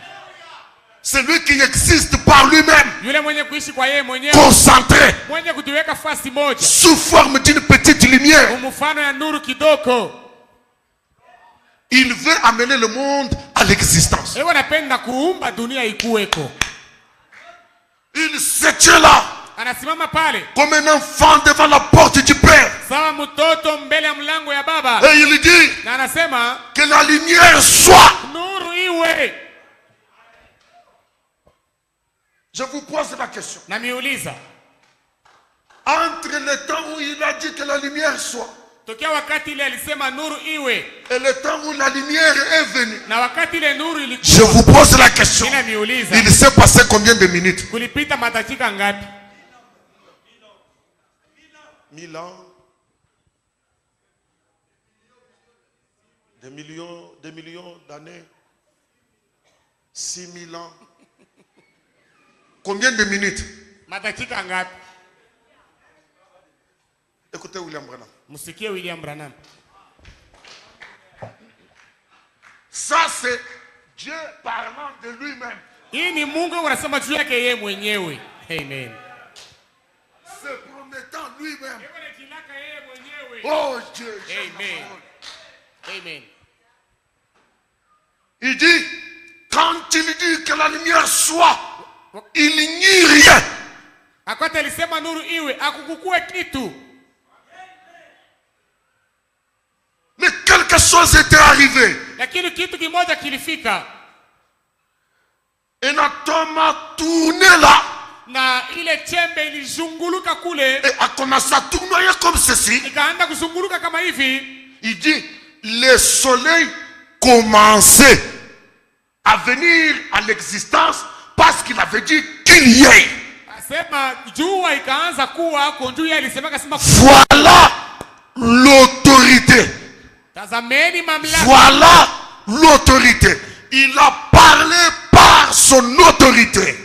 C'est lui qui existe par lui-même, Yule mwenye kuishi kwa yeye mwenyewe, concentré, mwenye kujiweka fasi moja, sous forme d'une petite lumière. mfano ya nuru kidogo. Il veut amener le monde à l'existence. Ewe napenda kuumba dunia ikuweko. Il se tient là, Anasimama pale comme un enfant devant la porte du Père. sawa mtoto mbele ya mlango ya baba, Et il dit na anasema que la lumière soit. nuru iwe. Je vous pose la question. Na miuliza, Entre le temps où il a dit que la lumière soit tokea wakati ile alisema nuru iwe et le temps où la lumière est venue, na wakati ile nuru je ilikuwa, vous pose la question. Nina miuliza, Il s'est passé combien de minutes? kulipita madakika ngapi? 1000 ans. Des millions d'années. 6000 ans. Combien de minutes? Madakika ngapi? Écoutez William Branham. Msikie William Branham. Ça c'est Dieu parlant de lui-même. Hii ni Mungu anasema juu yake yeye mwenyewe. Amen. Se promettant lui-même. Yeye anajilaka yeye mwenyewe. Oh Dieu. Amen. Amen. Il dit, quand il dit que la lumière soit, il nie rien. Akati alisema nuru iwe, akukukue kitu. Mais quelque chose était arrivé. Lakini kitu kimoja kilifika. Un atome a tourné là Na ile chembe ilizunguluka kule. et a commencé à tournoyer comme ceci. Ikaanza kuzunguluka kama hivi. Il dit, le soleil commençait à venir à l'existence parce qu'il avait dit qu'il y ait. Asema jua ikaanza kuwa konjuu, yeye alisema kasema Voilà l'autorité. tazameni mamlaka. Voilà l'autorité. Il a parlé par son autorité.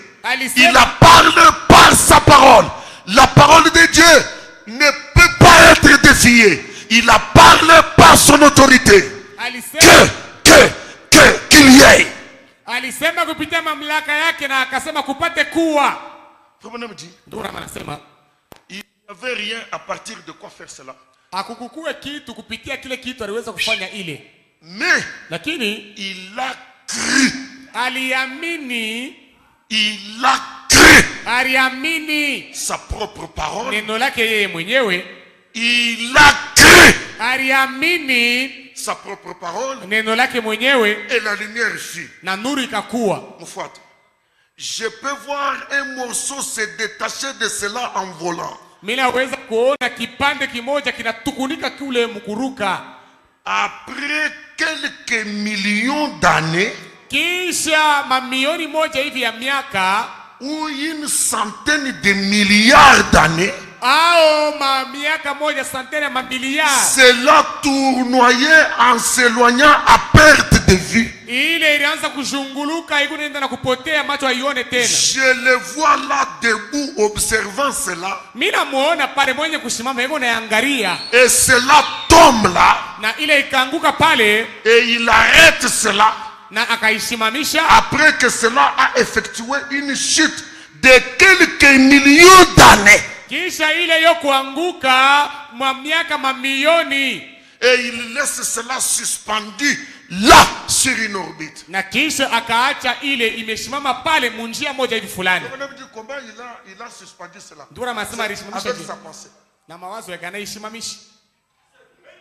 Il a parlé par sa parole. La parole de Dieu ne peut pas être défiée. Il a parlé par son autorité. Qu'il y ait. Alisema kupitia mamlaka yake na akasema kupate kuwa. Il n'y avait rien à partir de quoi faire cela. Akukukue kitu kupitia kile kitu aliweza kufanya ile. Mais lakini il a cru. Aliamini. Il a cru. Aliamini sa propre parole. Neno lake yeye mwenyewe. Il a cru. Aliamini sa propre parole. Neno lake mwenyewe. Et la lumière fit. Na nuru ikakuwa. Mfuate. Je peux voir un morceau se détacher de cela en volant. Mimi naweza kuona kipande kimoja kinatukunika kule mkuruka. Après quelques millions d'années, kisha mamilioni moja hivi ya miaka, ou une centaine de milliards d'années, au miaka moja centaine ya mamiliards, cela tournoyait en s'éloignant à perte de vue. Ile ilianza kuzunguluka iko nenda na kupotea, macho haione tena. Je le vois là debout observant cela. Mimi namuona pale mwenye kusimama iko naangalia. Et cela tombe là. Na ile ikaanguka pale. Et il arrête cela. Na akaisimamisha. Après que cela a effectué une chute de quelques millions d'années. Kisha ile yo kuanguka mwa miaka mamilioni. Et il laisse cela suspendu là sur une orbite. Na kisha akaacha ile imesimama pale munjia moja hivi fulani. Comment il a suspendu cela? Ndura masema alisimamisha avec sa pensée. Na mawazo yake anaisimamisha.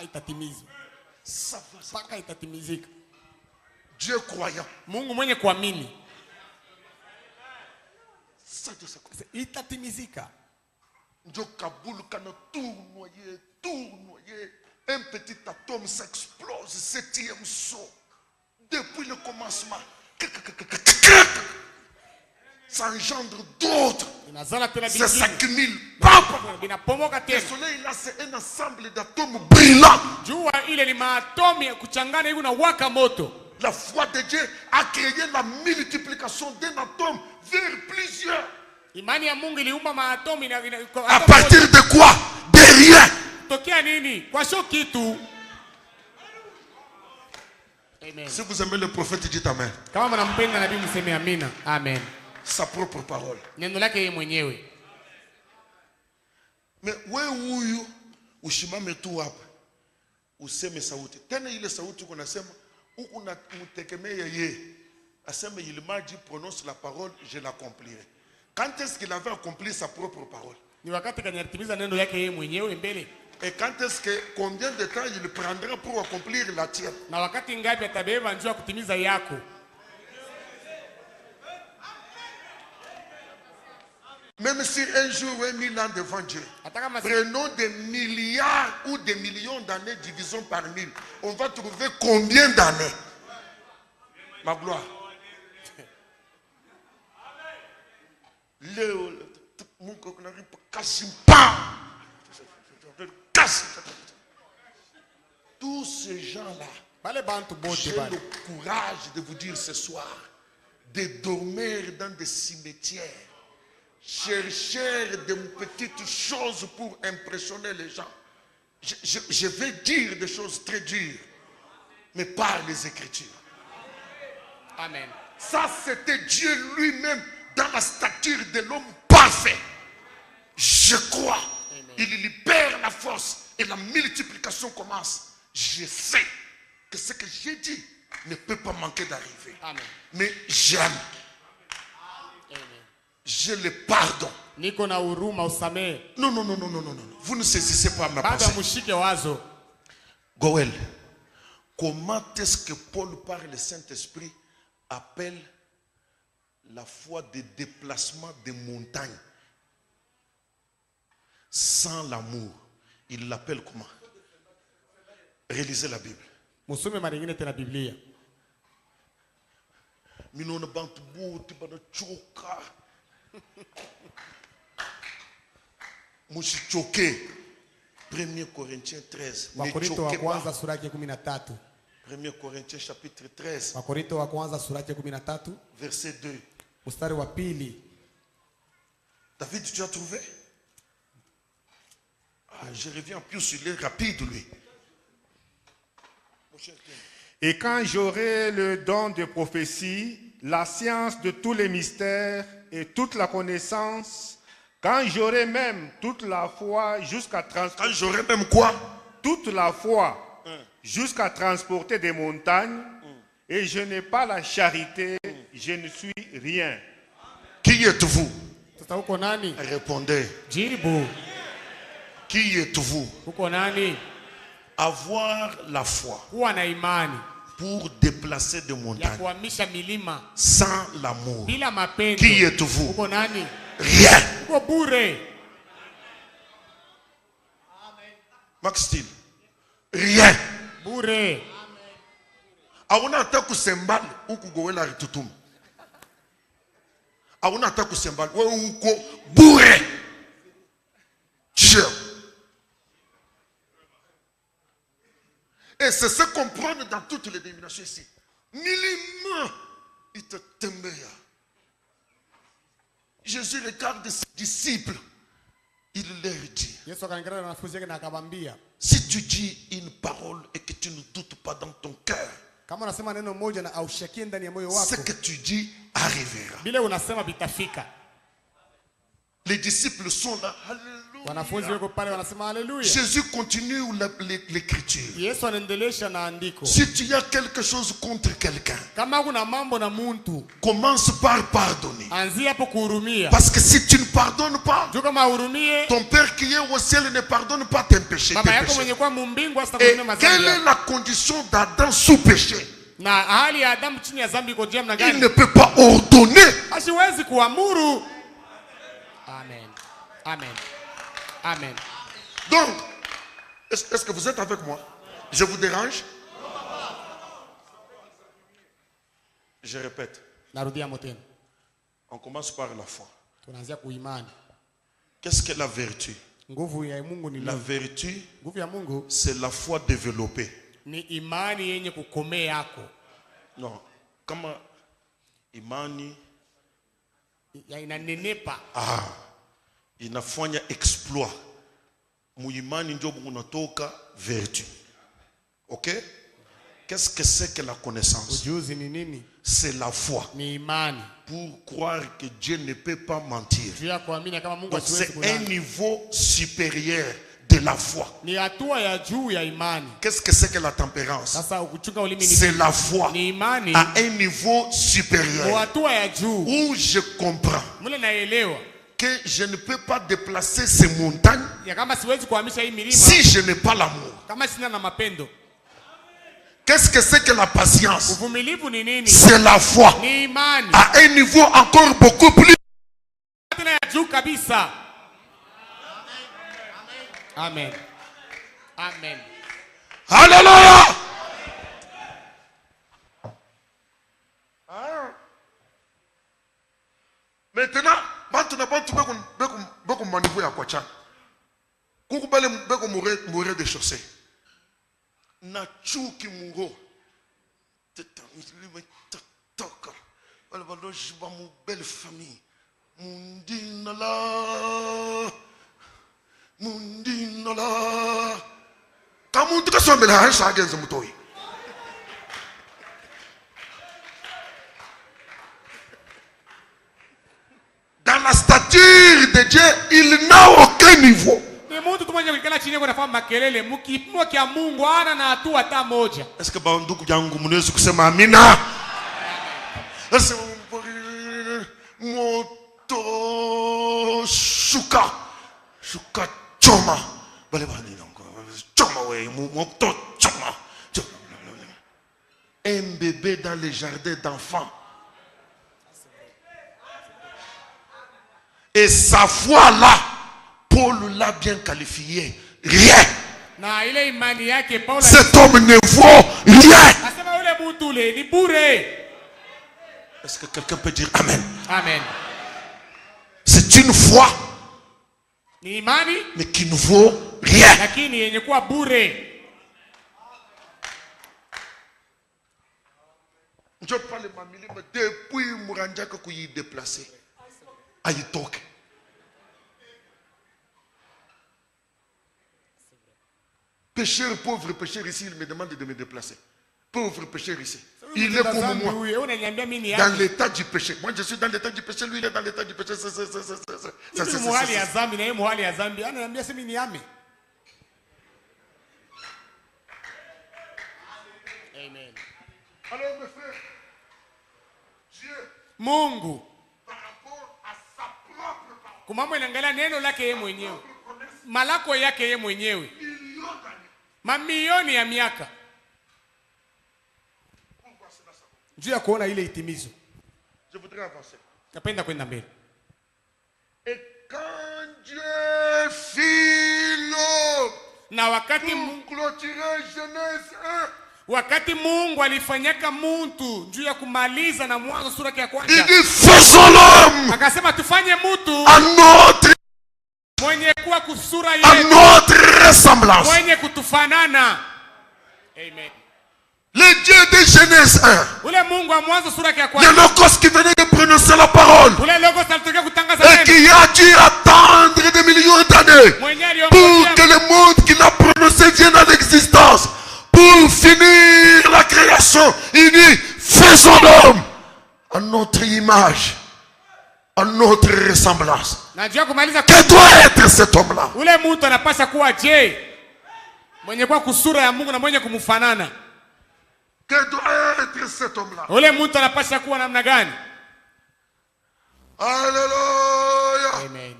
mpaka itatimizwa. Ça va. Mpaka itatimizika. Dieu croyant. Mungu mwenye kuamini. Ça doit s'accomplir. Itatimizika. Ndio Kaboul kana tournoyer. Un petit atome s'explose, 7e saut. Depuis le commencement. Ça engendre d'autres. C'est 5000. Le soleil là, c'est un ensemble d'atomes brillants. La foi de Dieu a créé la multiplication d'un atome vers plusieurs. À partir de quoi? De rien. Si vous aimez le prophète, dites Amen. Amen. Sa propre parole. Mais wewe ushimame tu hapa useme sauti tena ile sauti kunasema huku na mtekemea yeye aseme il m'a dit prononce la parole je l'accomplirai. Quand est-ce qu'il avait accompli sa propre parole? Et quand est-ce que combien de temps il prendra pour accomplir la tienne? Même si un jour ou 1000 ans devant Dieu, prenons des milliards ou des millions d'années, divisons par 1000, on va trouver combien d'années? Ma gloire. Tous ces gens-là, j'ai le courage de vous dire ce soir, de dormir dans des cimetières, chercher des petites choses pour impressionner les gens. Je vais dire des choses très dures, mais par les Écritures. Amen. Ça, c'était Dieu lui-même dans la stature de l'homme parfait. Je crois. Amen. Il libère la force et la multiplication commence. Je sais que ce que j'ai dit ne peut pas manquer d'arriver. Mais j'aime. Je le pardonne. Non. Vous ne saisissez pas ma pensée. Goël, comment est-ce que Paul, par le Saint-Esprit, appelle la foi de déplacement des montagnes? Sans l'amour, il l'appelle comment? Réalisez la Bible. Choqué. 1 Corinthiens 13. 1 Corinthiens chapitre 13. Verset 2. David, tu as trouvé? Je reviens plus sur les rapides, lui. Et quand j'aurai le don de prophétie, la science de tous les mystères et toute la connaissance, quand j'aurai même toute la foi jusqu'à transporter... Quand j'aurai même quoi? Toute la foi jusqu'à transporter des montagnes, et je n'ai pas la charité, je ne suis rien. Qui êtes-vous? Répondez. Qui êtes-vous? Avoir la foi pour déplacer des montagnes. Sans l'amour. Qui êtes-vous? Rien. Max Steel. Rien. Auna ataku sembal uku goela ritutum. Auna ataku sembal we uko bourré. Et c'est ce qu'on prend dans toutes les dénominations ici. Milima, il te tembeya. Jésus regarde ses disciples. Il leur dit, si tu dis une parole et que tu ne doutes pas dans ton cœur, ce que tu dis arrivera. Les disciples sont là. Alléluia. Wanafunzi wako pale wanasema haleluya. Jésus continue l'écriture. Yesu anaendelesha na andiko. Si tu as quelque chose contre quelqu'un, Kama kuna mambo na muntu, commence par pardonner. anzia hapo kuhurumia. Parce que si tu ne pardonnes pas, Juu kama hurumie, ton Père qui est au ciel ne pardonne pas tes péchés. baba yako mwenye kwa mbingu Et asitakuhurumia mazambi quelle est yako. la condition d'Adam sous péché? Na hali ya Adamu chini ya dhambi iko namna Il gani? ne peut pas ordonner. Asiwezi kuamuru. Amen. Amen. Amen. Donc, est-ce que vous êtes avec moi? Je vous dérange? Je répète. Narudia motena. On commence par la foi. Tunaanzia kuimani. Qu'est-ce que la vertu? Nguvu ya Mungu ni La nini? vertu, Nguvu ya Mungu c'est la foi développée. ni imani yenye kukomea yako. Non, kama imani Ya inanenepa. inafanya exploit. Muimani ndio unatoka vertu. OK? Qu'est-ce que c'est que la connaissance? Ujuzi ni nini? C'est la foi. Ni imani. Pour croire que Dieu ne peut pas mentir. Juu ya kuamini kama Mungu Donc asiwezi c'est un kudanganya. niveau supérieur de la foi. Ni hatua ya juu ya imani. Qu'est-ce que c'est que la tempérance? Sasa ukuchunga ulimi ni C'est la foi ni imani à un niveau kwa supérieur hatua ya juu. où je comprends Mule naelewa que je ne peux pas déplacer ces montagnes ya kama siwezi kuhamisha hii milima si je n'ai pas l'amour. kama sina na mapendo. Qu'est-ce que c'est que la patience? Uvumilivu ni nini? C'est la foi Ni imani. à un niveau encore beaucoup plus. Tena ya juu kabisa. Amen. Amen. Alléluia! Maintenant, bantu na bantu beko maniveau ya kwacha. Kuku bale beko mourir de chaussée. Na chuki mungo. Teta nzilime toka. Wale baloji ba mu belle famille. Mundina la. Mundina la. Kamuntu kasomela haisha agenze mutoi. Dans la stature de Dieu, il n'a aucun niveau. Est-ce que banduku yangu mnaweza kusema amina? Moto shuka choma. Bale bale choma we moto choma. Un bébé dans les jardins d'enfants. Et sa foi là, Paul l'a bien qualifié. Rien. Cet homme ne vaut rien. Est-ce que quelqu'un peut dire Amen? Amen. C'est une foi, mais qui ne vaut rien. Je parle de ma milime depuis Mourandiaka qu'on y déplacé. Aïe toque. Pécheur, pauvre pécheur ici, il me demande de me déplacer. Pauvre pécheur ici. Il est comme moi. Dans l'état du péché. Moi je suis dans l'état du péché, lui il est dans l'état du péché. Amen. Alors mes frères, Dieu, Mungu par rapport à sa propre parole, kumambo inaangalia neno lake yeye mwenyewe, malako yake yeye mwenyewe, mamilioni ya miaka juu ya kuona ile itimizo. je voudrais avancer. Napenda kwenda mbele. Et quand Dieu fit l'homme, Na wakati clôturer Genèse 1, wakati Mungu alifanyaka mtu juu ya kumaliza na Mwanzo sura ya il kwanza, dit faisons l'homme akasema tufanye mtu à notre mwenye kuwa kusura à yetu, notre ressemblance. mwenye kutufanana. Amen. Le Dieu de Genèse 1, Ule Mungu wa Mwanzo sura ya le kwanza, logos qui venait de prononcer la parole ule logos alitokea kutangaza et neno, qui a dû attendre des millions d'années mwenye pour aliongojea que le monde qu'il a prononcé vienne à l'existence. Pour finir la création, il dit faisons l'homme à notre image. à notre ressemblance. Najua kumaliza Que doit être cet homme-là? ule mtu anapaswa kuwa je? Mwenye kwa kusura ya Mungu na mwenye kumfanana. Que doit être cet homme-là? Ule mtu anapaswa kuwa namna gani? Alléluia. Amen.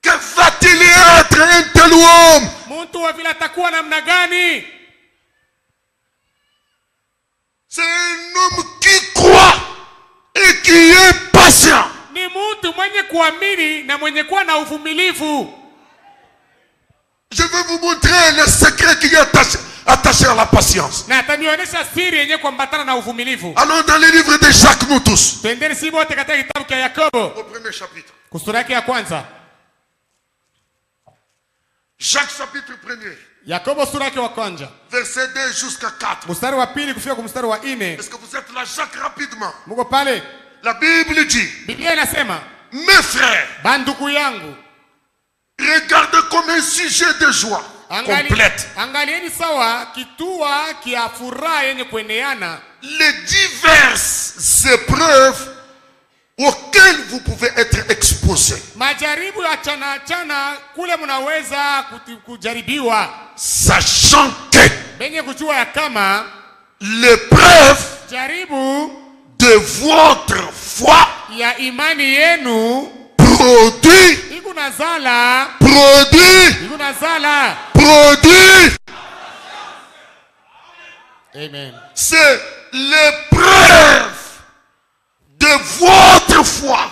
Que va-t-il être un tel homme? Mtu wa vile atakuwa namna gani? C'est un homme qui croit et qui est patient. Ni mtu mwenye kuamini na mwenye kuwa na uvumilivu. Je vais vous montrer le secret qui est attaché à la patience. Na atanionyesha siri yenye kuambatana na uvumilivu. Allons dans le livre de Jacques, nous tous. Twendeni si wote katika kitabu cha Yakobo. Au premier chapitre. Kusura yake ya kwanza. Jacques chapitre 1er. Yakobo sura yake wa kwanza. Verset 2 jusqu'à 4. Mstari wa pili kufika kwa mstari wa 4. Est-ce que vous êtes là, Jacques, rapidement? Muko pale? La Bible dit, Biblia inasema, mes frères, banduku yangu, regardez comme un sujet de joie complète angalieni sawa kitua kia furaha yenye kueneana les diverses épreuves auxquelles vous pouvez être exposés, majaribu ya chana kule mnaweza kujaribiwa, sachant que benye kujua ya kama l'épreuve jaribu de votre foi ya imani yenu produit Amen. C'est l'épreuve de votre foi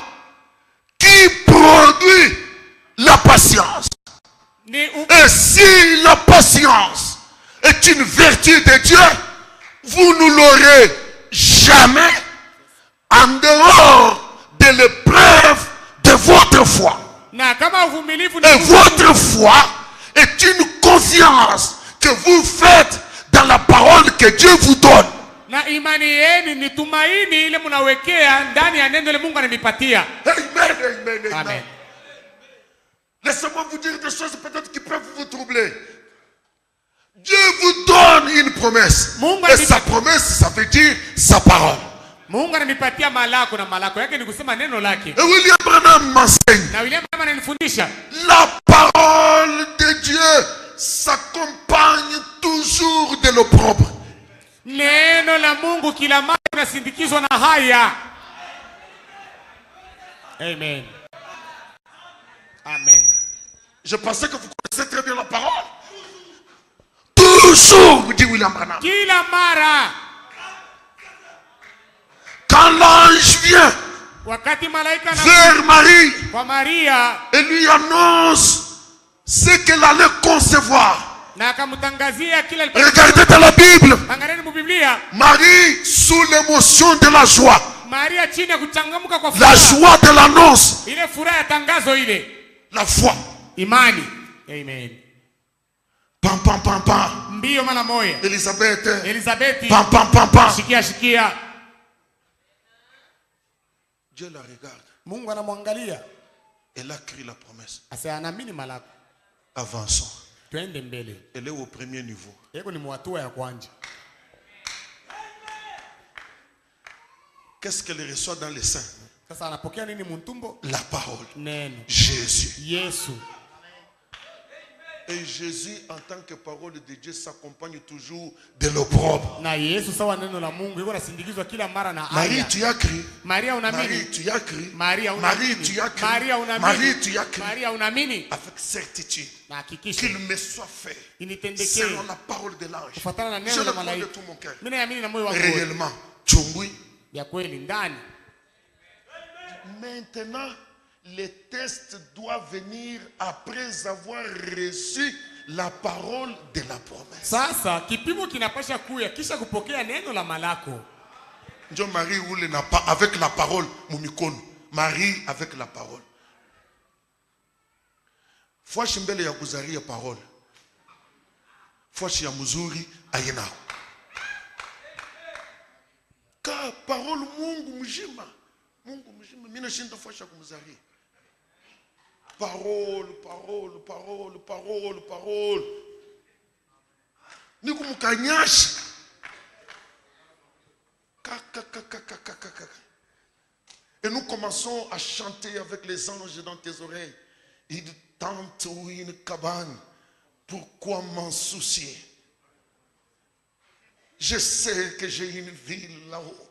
qui produit la patience. Et si la patience est une vertu de Dieu, vous ne l'aurez jamais en dehors de l'épreuve de votre foi. Et votre foi est une confiance que vous faites dans la parole que Dieu vous donne. Amen. Laissez-moi vous dire des choses peut-être qui peuvent vous troubler. Dieu vous donne une promesse. Et sa promesse, ça veut dire sa parole. Et William Branham m'enseigne. La parole de Dieu s'accompagne toujours de l'opprobre. Amen. Amen. Je pensais que vous connaissez très bien la parole. Toujours, dit William Branham. Quand l'ange vient vers Marie et lui annonce ce qu'elle allait concevoir. Regardez dans la Bible. Marie, sous l'émotion de la joie. La joie de l'annonce. La foi. Imani. Amen. Pam pam pam pam. Elisabeth. Pam pam pam pam. Shikia. Dieu la regarde. Mungu anamwangalia. Elle a créé la promesse. Anaamini malako. Avançons. Twende mbele. Elle est au premier niveau. Yeko ni mwatua ya kwanza. Qu'est-ce qu'elle reçoit dans les seins? Sasa anapokea nini muntumbo? La parole. Neno. Jésus. Yesu. Et Jésus, en tant que parole de Dieu, s'accompagne toujours de l'opprobre. Marie, tu as crié. Marie, tu as crié. Marie, tu as crié. Marie, tu as crié. Avec certitude qu'il me soit fait selon la parole de l'ange. Je le crois de tout mon cœur. Réellement. Maintenant, les tests doivent venir après avoir reçu la parole de la promesse. Sasa kipimo kinapasha kuya kisha kupokea neno la malako. Ndio Marie ule n'a pas avec la parole mumikono. Marie avec la parole. Fwashi mbele ya kuzaria parole. Fwashi ya mzuri ayena. Ka parole Mungu mjima. Mungu mjima mimi nashinda fwashi kumzaria. Parole, parole, parole, parole, parole. Ni kumkanyasha. Et nous commençons à chanter avec les anges dans tes oreilles. Une tente ou une cabane, pourquoi m'en soucier? Je sais que j'ai une ville là-haut.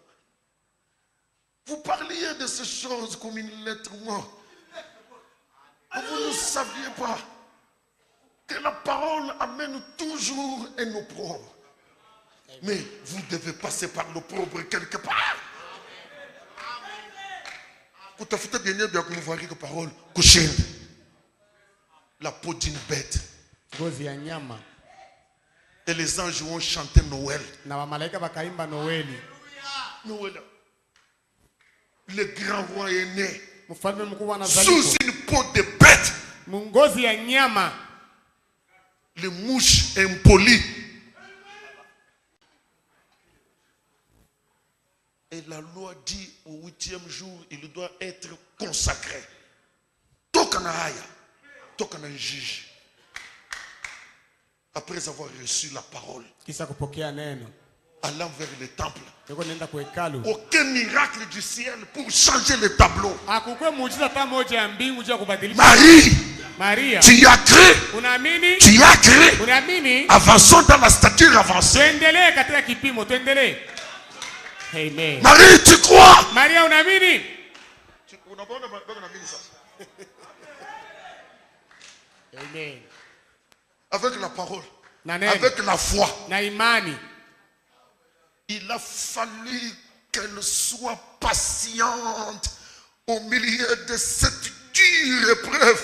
Vous parliez de ces choses comme une lettre morte. Vous ne saviez pas que la parole amène toujours un opprobre. Mais vous devez passer par l'opprobre quelque part. Kutafuta bien bien comme voir que parole kushinda la peau d'une bête. Ngozi ya nyama. Et les anges ont chanté Noël. Na wamalaika wakaimba Noeli. Noël. Le grand roi est né Mfalme mkuu anazaliwa sous une peau de bête. Ngozi ya nyama. Les mouches impolies. Et la loi dit au 8e jour, il doit être consacré. Tokana haya, tokana juge. Après avoir reçu la parole, Kisha kupokea neno. allant vers le temple. Yuko nenda kwa hekalu. Aucun miracle du ciel pour changer le tableau. Hakukwe muujiza hata moja ya mbingu ya kubadilisha. Marie, Maria, tu y as cru. unaamini? Tu y as cru. Unaamini? Avançons dans la stature avancée. Tuendelee katika kipimo, tuendelee. Amen. Marie, tu crois. Maria, unaamini? Amen. Avec la parole, Na neno, avec la foi, na imani. il a fallu qu'elle soit patiente au milieu de cette dure épreuve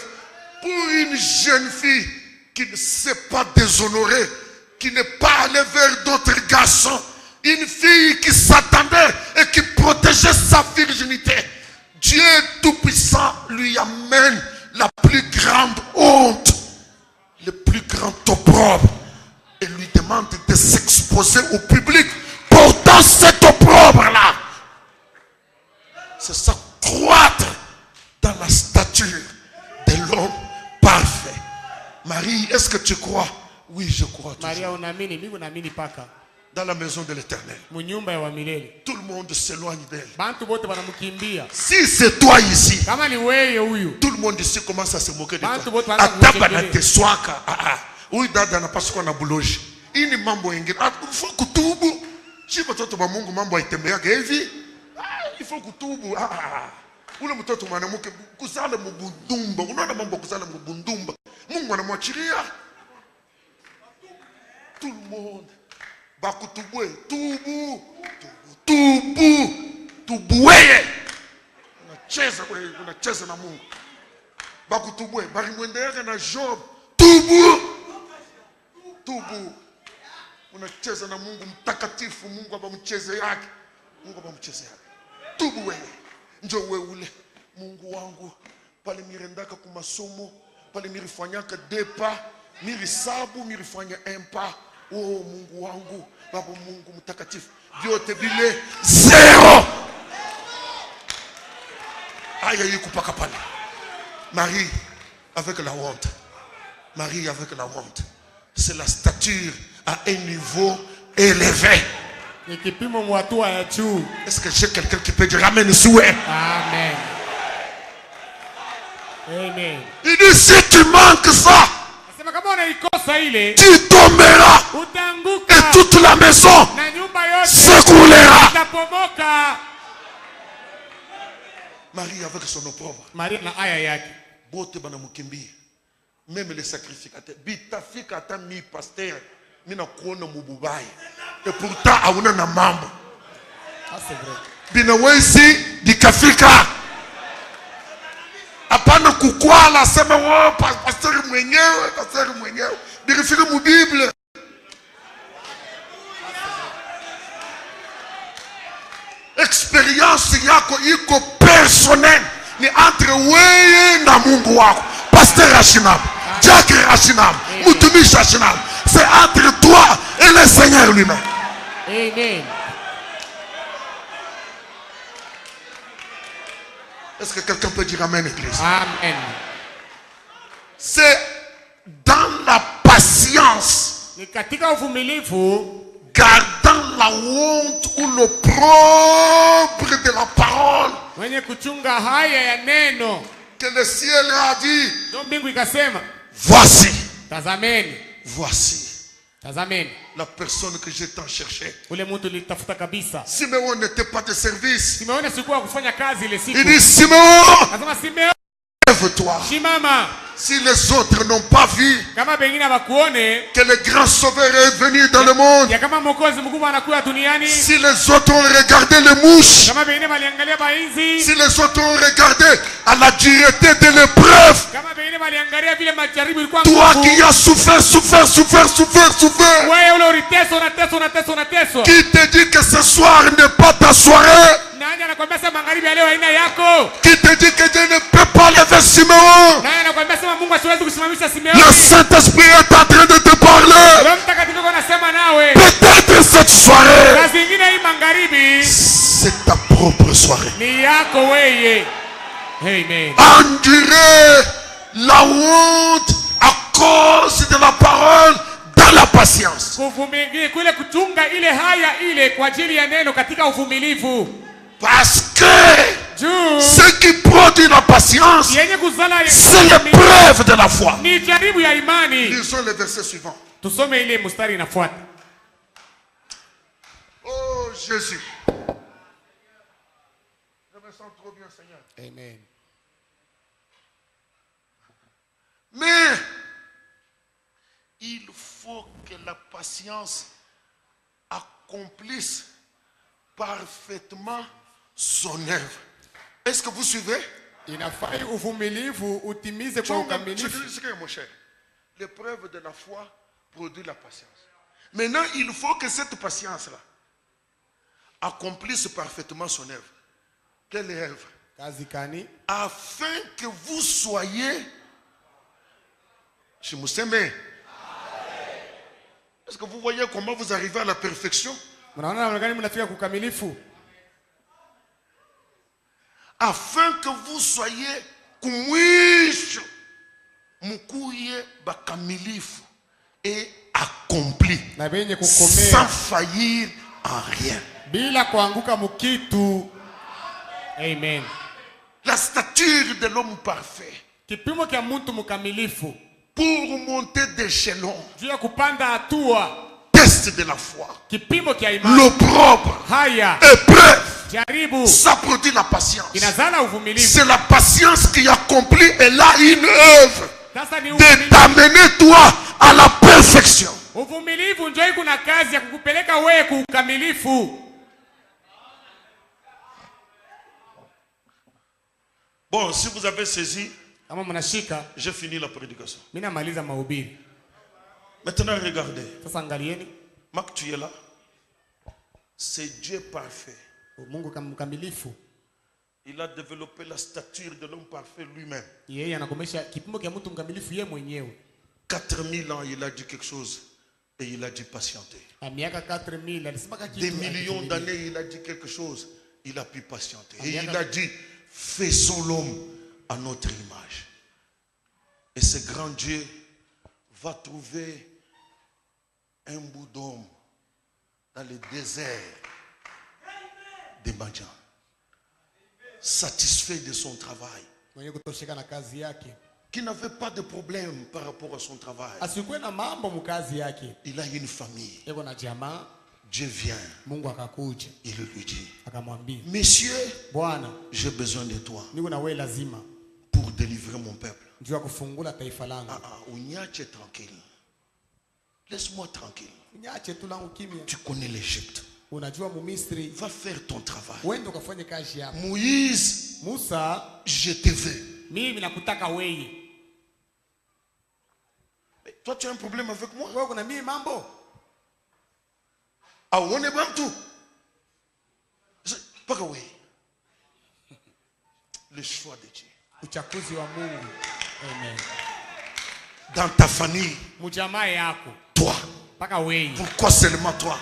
pour une jeune fille qui ne s'est pas déshonorée, qui n'est pas allée vers d'autres garçons, une fille qui s'attendait et qui protégeait sa virginité. Dieu Tout-Puissant lui amène la plus grande honte, le plus grand opprobre, et lui demande de s'exposer au public portant cet opprobre-là. C'est ça, croître dans la stature de l'homme parfait. Marie, est-ce que tu crois? Oui, je crois. Maria, unaamini? Mimi naamini paka. Dans la maison de l'Éternel, Munyumba ya wa milele. tout le monde s'éloigne d'elle. Bantu bote wanamkimbia. Si c'est toi ici, Kama ni wewe huyu. tout le monde ici commence à se moquer de Bantu toi. bote wanaanza Ataba na kukuchekelea. teswaka. Huyu dada anapaswa kuwa na buloji. Hii ni mambo ingine. Ifo kutubu. Si mtoto wa Mungu mambo haitembeaga hivi. Ifo kutubu. Ule mtoto mwanamke kuzala mbundumba. Unaona mambo kuzala mbundumba. Mungu anamwachilia. Tout le monde. Bakutubwe. Tubu. Tubu. Tubuweye. Unacheza na Mungu. Bakutubwe. Barimwendeaga na Job. Tubu. Tubu. Unacheza na Mungu mtakatifu. Mungu abamcheze yake. Mungu abamcheze yake. Tubu wewe. Njo wewe ule. Mungu wangu. Pale mirendaka kumasomo. Pale mirifanyaka depa. Mirisabu mirifanya empa. Oh Mungu wangu. Baba Mungu mtakatifu. Vyote vile zero. Aya yi kupaka pale. Marie avec la honte. Marie avec la honte. C'est la stature à un niveau élevé. Ni kipimo mwatua ya juu. Est-ce que j'ai quelqu'un qui peut dire Amen souhait? Amen. Amen. Il dit si tu manques ça, Nasema kama unaikosa ile, tu tomberas utanguka. et toute la maison Na nyumba yote s'écroulera. itapomoka. Marie avec son opprobre. Maria na aya yake. Bote bana mukimbi. Même les sacrificateurs. Bitafika ata mi pasteur. Mina kuona mububai. Et pourtant auna na mambo. Ah, c'est vrai. Binawezi dikafika. Hapana kukwala sema wao pasteur mwenyewe. Birifika mu Bible. Expérience yako iko personnel ni entre wewe na Mungu wako. Pasteur Ashinam, Jack Ashinam, Mutumishi Ashinam. C'est entre toi et le Seigneur lui-même. Amen. Est-ce que quelqu'un peut dire Amen, Église? Amen. C'est dans la patience Ni katika uvumilivu gardant la honte ou l'opprobre de la parole. Mwenye kuchunga haya ya neno. Que le ciel a dit. Ndio mbingu ikasema. Voici. Tazameni. Voici. Tazameni. La personne que j'ai tant cherché. Ule mtu nilitafuta kabisa. Simeon n'était pas de service. Simeon sikuwa kufanya kazi ile siku. Il dit Simeon. Nasema Simeon. Lève-toi. Shimama. Si les autres n'ont pas vu Kama bengine bakuone que le grand sauveur est venu dans le monde, ya kama mwokozi mkubwa anakuja duniani, si les autres ont regardé les mouches, kama bengine baliangalia bainzi, si les autres ont regardé à la dureté de l'épreuve, kama bengine baliangalia vile majaribu ilikuwa toi qui as souffert, wewe ule unateswa, qui te dit que ce soir n'est pas ta soirée, nani anakuambia sema magharibi ya leo haina yako, qui te dit que Dieu ne peut pas lever Simeon, nani anakuambia sema Mungu asiwezi kusimamisha Simeon, le Saint-Esprit est en train de te parler. Roho Mtakatifu anasema nawe, Peut-être cette soirée, na zingine hii magharibi c'est ta propre soirée. ni yako wewe. Amen. Endurer la honte à cause de la parole dans la patience. Kuvumilia kule kuchunga ile haya ile kwa ajili ya neno katika uvumilivu. Parce que ce qui produit la patience, yenye kuzala c'est l'épreuve de la foi. ni jaribu ya imani. Lisons le verset suivant. Tusome ile mstari inafuata. Oh Jésus. Je me sens trop bien, Seigneur. Amen. Mais il faut que la patience accomplisse parfaitement son œuvre. Est-ce que vous suivez? Inafai uvumilivu utimize kwa ukamilifu. Mon cher, l'épreuve de la foi produit la patience. Maintenant, il faut que cette patience-là accomplisse parfaitement son œuvre. Quelle œuvre? Kazi kani? Afin que vous soyez chez Moussemé. Est-ce que vous voyez comment vous arrivez à la perfection? Afin que vous soyez kumwisho mukuye bakamilifu et accompli sans faillir en rien. Bila kuanguka mukitu. Amen. La stature de l'homme parfait. Kipimo kia mtu mkamilifu. Pour monter d'échelon. Juu ya kupanda hatua. Test de la foi. Kipimo kia imani. L'opprobre. Haya. Épreuve. Jaribu. Ça produit la patience. Inazala uvumilivu. C'est la patience qui accomplit et là une œuvre de t'amener toi à la perfection. Uvumilivu njoo kuna kazi ya kukupeleka wewe kukamilifu. Bon, si vous avez saisi, j'ai fini la prédication. Maintenant, regardez. Marc, tu es là. C'est Dieu parfait. Il a développé la stature de l'homme parfait lui-même. 4000 ans, il a dit quelque chose et il a dit patienter. Des millions d'années, il a dit quelque chose, il a pu patienter. Et il a dit, faisons l'homme à notre image. Et ce grand Dieu va trouver un bout d'homme dans le désert de Madian, satisfait de son travail, qui n'avait pas de problème par rapport à son travail. Il a une famille. Dieu vient. Il lui dit, Monsieur, j'ai besoin de toi pour délivrer mon peuple. Tranquille. Laisse-moi tranquille. Tu connais l'Égypte. Va faire ton travail. Moïse, je te veux. Mais toi, tu as un problème avec moi? Ah, on est bon tout. Pas que oui. Le choix de Dieu. Dans ta famille. Toi. Pourquoi seulement toi?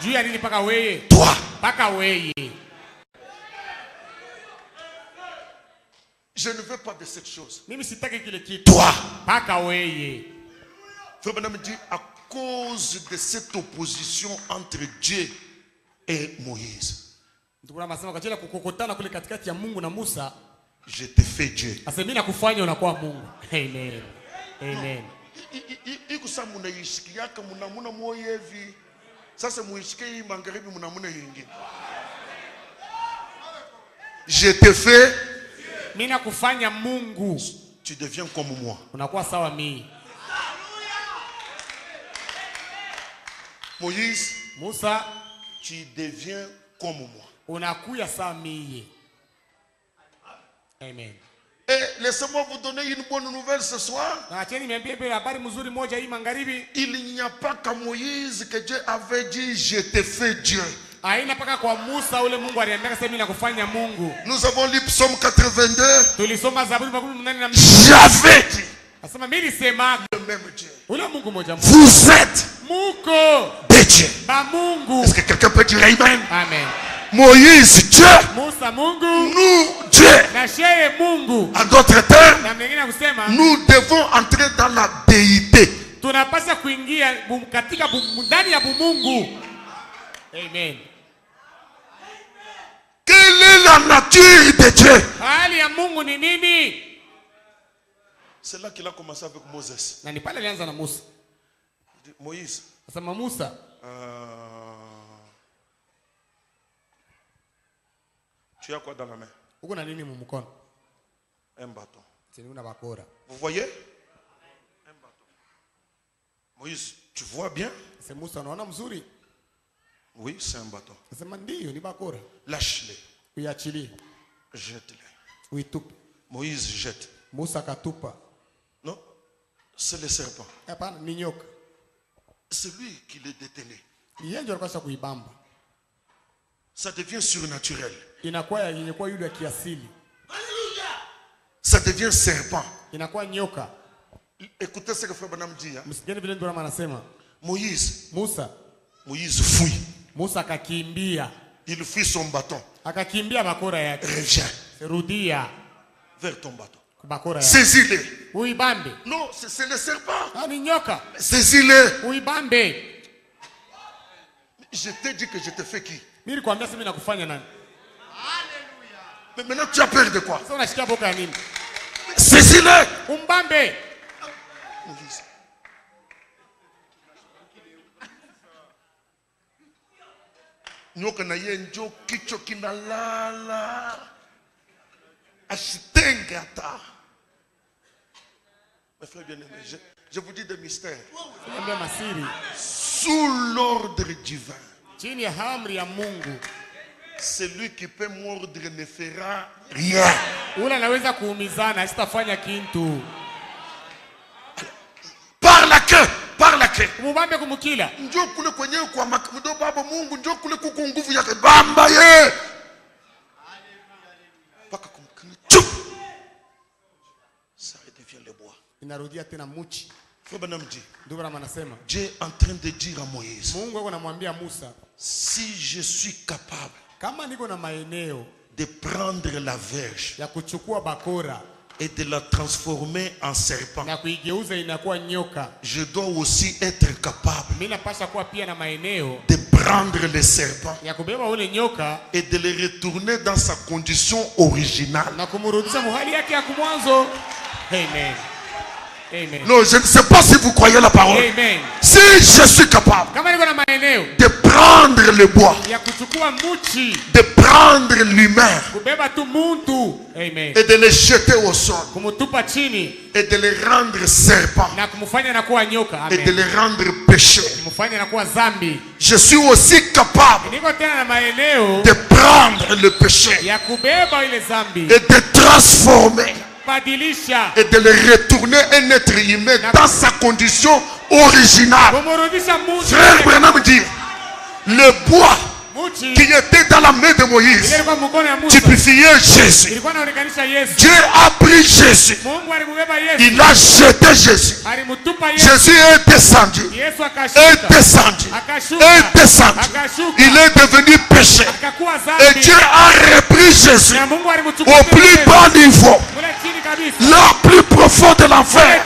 Toi. Je ne veux pas de cette chose. Toi. Frère Branham dit, cause de cette opposition entre Dieu et Moïse, Ndio anasema kwa ajili ya kukokotana kule katikati ya Mungu na Musa, je te fais Dieu. asemeni na kufanya unakuwa Mungu. Amen. Amen. Ikusa munaishikiaka munamuna moyo hivi. Sasa muishike hii magharibi munamuna yingine. Je te fais, Mimi nakufanya Mungu, tu deviens comme moi. unakuwa sawa mimi. Moïse, Musa, tu deviens comme moi. unakuya sawa mimi. Amen. Et laissez-moi vous donner une bonne nouvelle ce soir. Na acheni niambie bila habari mzuri moja hii magharibi. Il n'y a pas qu'à Moïse que Dieu avait dit je te fais Dieu. Haina paka kwa Musa ule Mungu aliambia sasa mimi nakufanya Mungu. Nous avons lu Psaume 82. Tulisoma Zaburi 82. J'avais dit Nasema mimi nilisema le même Dieu. ule Mungu moja Mungu. Vous êtes Muko des dieux. ba Mungu. Est-ce que quelqu'un peut dire Amen? Amen. Moïse, Dieu. Musa Mungu. Nous, Dieu. Na sheye Mungu. En d'autres termes, Na mwingine kusema nous devons entrer dans la déité. tunapaswa kuingia katika ndani ya Mungu. Amen. Quelle est la nature de Dieu? Hali ya Mungu ni nini? C'est là qu'il a commencé avec Moses. Na ni pale alianza na Musa. Moïse, Nasema Musa, tu as quoi dans la main? uko na nini mumukono? Un bâton. Sini una bakora. Vous voyez? Un bâton. Moïse, tu vois bien? Sasa Musa unaona mzuri? Oui, c'est un bâton. Nasema ndio ni bakora. Lâche-le. Uiachilie. Jette-le. Uitupe. Moïse jette. Musa katupa. Non, c'est le serpent. Hapana, ni nyoka. C'est lui qui le détenait. Yeye ndio alikuwa kuibamba. Ça devient surnaturel. Inakuwa yule ya kiasili. Ça devient serpent. Inakuwa nyoka. Écoutez ce que Frère Branham dit. Hein? Msikeni vile ndio anasema. Moïse fuit. Musa akakimbia. Il fuit son bâton. Akakimbia bakora yake. Reviens. Rudia vers ton bâton. Bakora yake. Saisis-le. Uibambe. Non, c'est le serpent. Ah, ni nyoka. Saisis-le. Uibambe. Je t'ai dit que je te fais qui? Mimi nilikwambia sasa mimi nakufanya nani? Mais maintenant tu as peur de quoi? Sasa unashikia boka ya nini? Saisis-le. Umbambe. Moïse. Nyoka na ye njo kicho kinalala. Ashitenge ata. Mes frères bien-aimés, je vous dis des mystères. Sous l'ordre divin, chini ya amri ya Mungu, celui qui peut mordre ne fera rien. Ule anaweza kuumizana, sitafanya kitu. Par la queue, par la queue. Mubambe kumukila. Njoo kule kwenyewe kwa mdo baba Mungu, njoo kule kuko nguvu yake bamba ye. Paka kumkini. Ça redevient le bois. Inarudia tena muchi. Frère Branham dit. Ndio anasema. Dieu est en train de dire à Moïse. Mungu yuko anamwambia Musa, si je suis capable kama niko na maeneo de prendre la verge ya kuchukua bakora et de la transformer en serpent, na kuigeuza inakuwa nyoka, je dois aussi être capable mimi napaswa kuwa pia na maeneo de prendre le serpent ya kubeba ule nyoka et de le retourner dans sa condition originale. na kumrudisha mahali yake ya mwanzo. Amen. Amen. Non, je ne sais pas si vous croyez la parole. Amen. Si je suis capable de prendre le bois, de prendre l'humain Amen. et de le jeter au sol et de le rendre serpent et de le rendre péché, je suis aussi capable de prendre le péché et de transformer et de le retourner un être humain dans sa condition originale. Frère Branham dit, le bois qui était dans la main de Moïse typifiait Jésus. Dieu a pris Jésus, il a jeté Jésus. Jésus est descendu, il est devenu péché et Dieu a repris Jésus au plus bas niveau, là plus profond de l'enfer.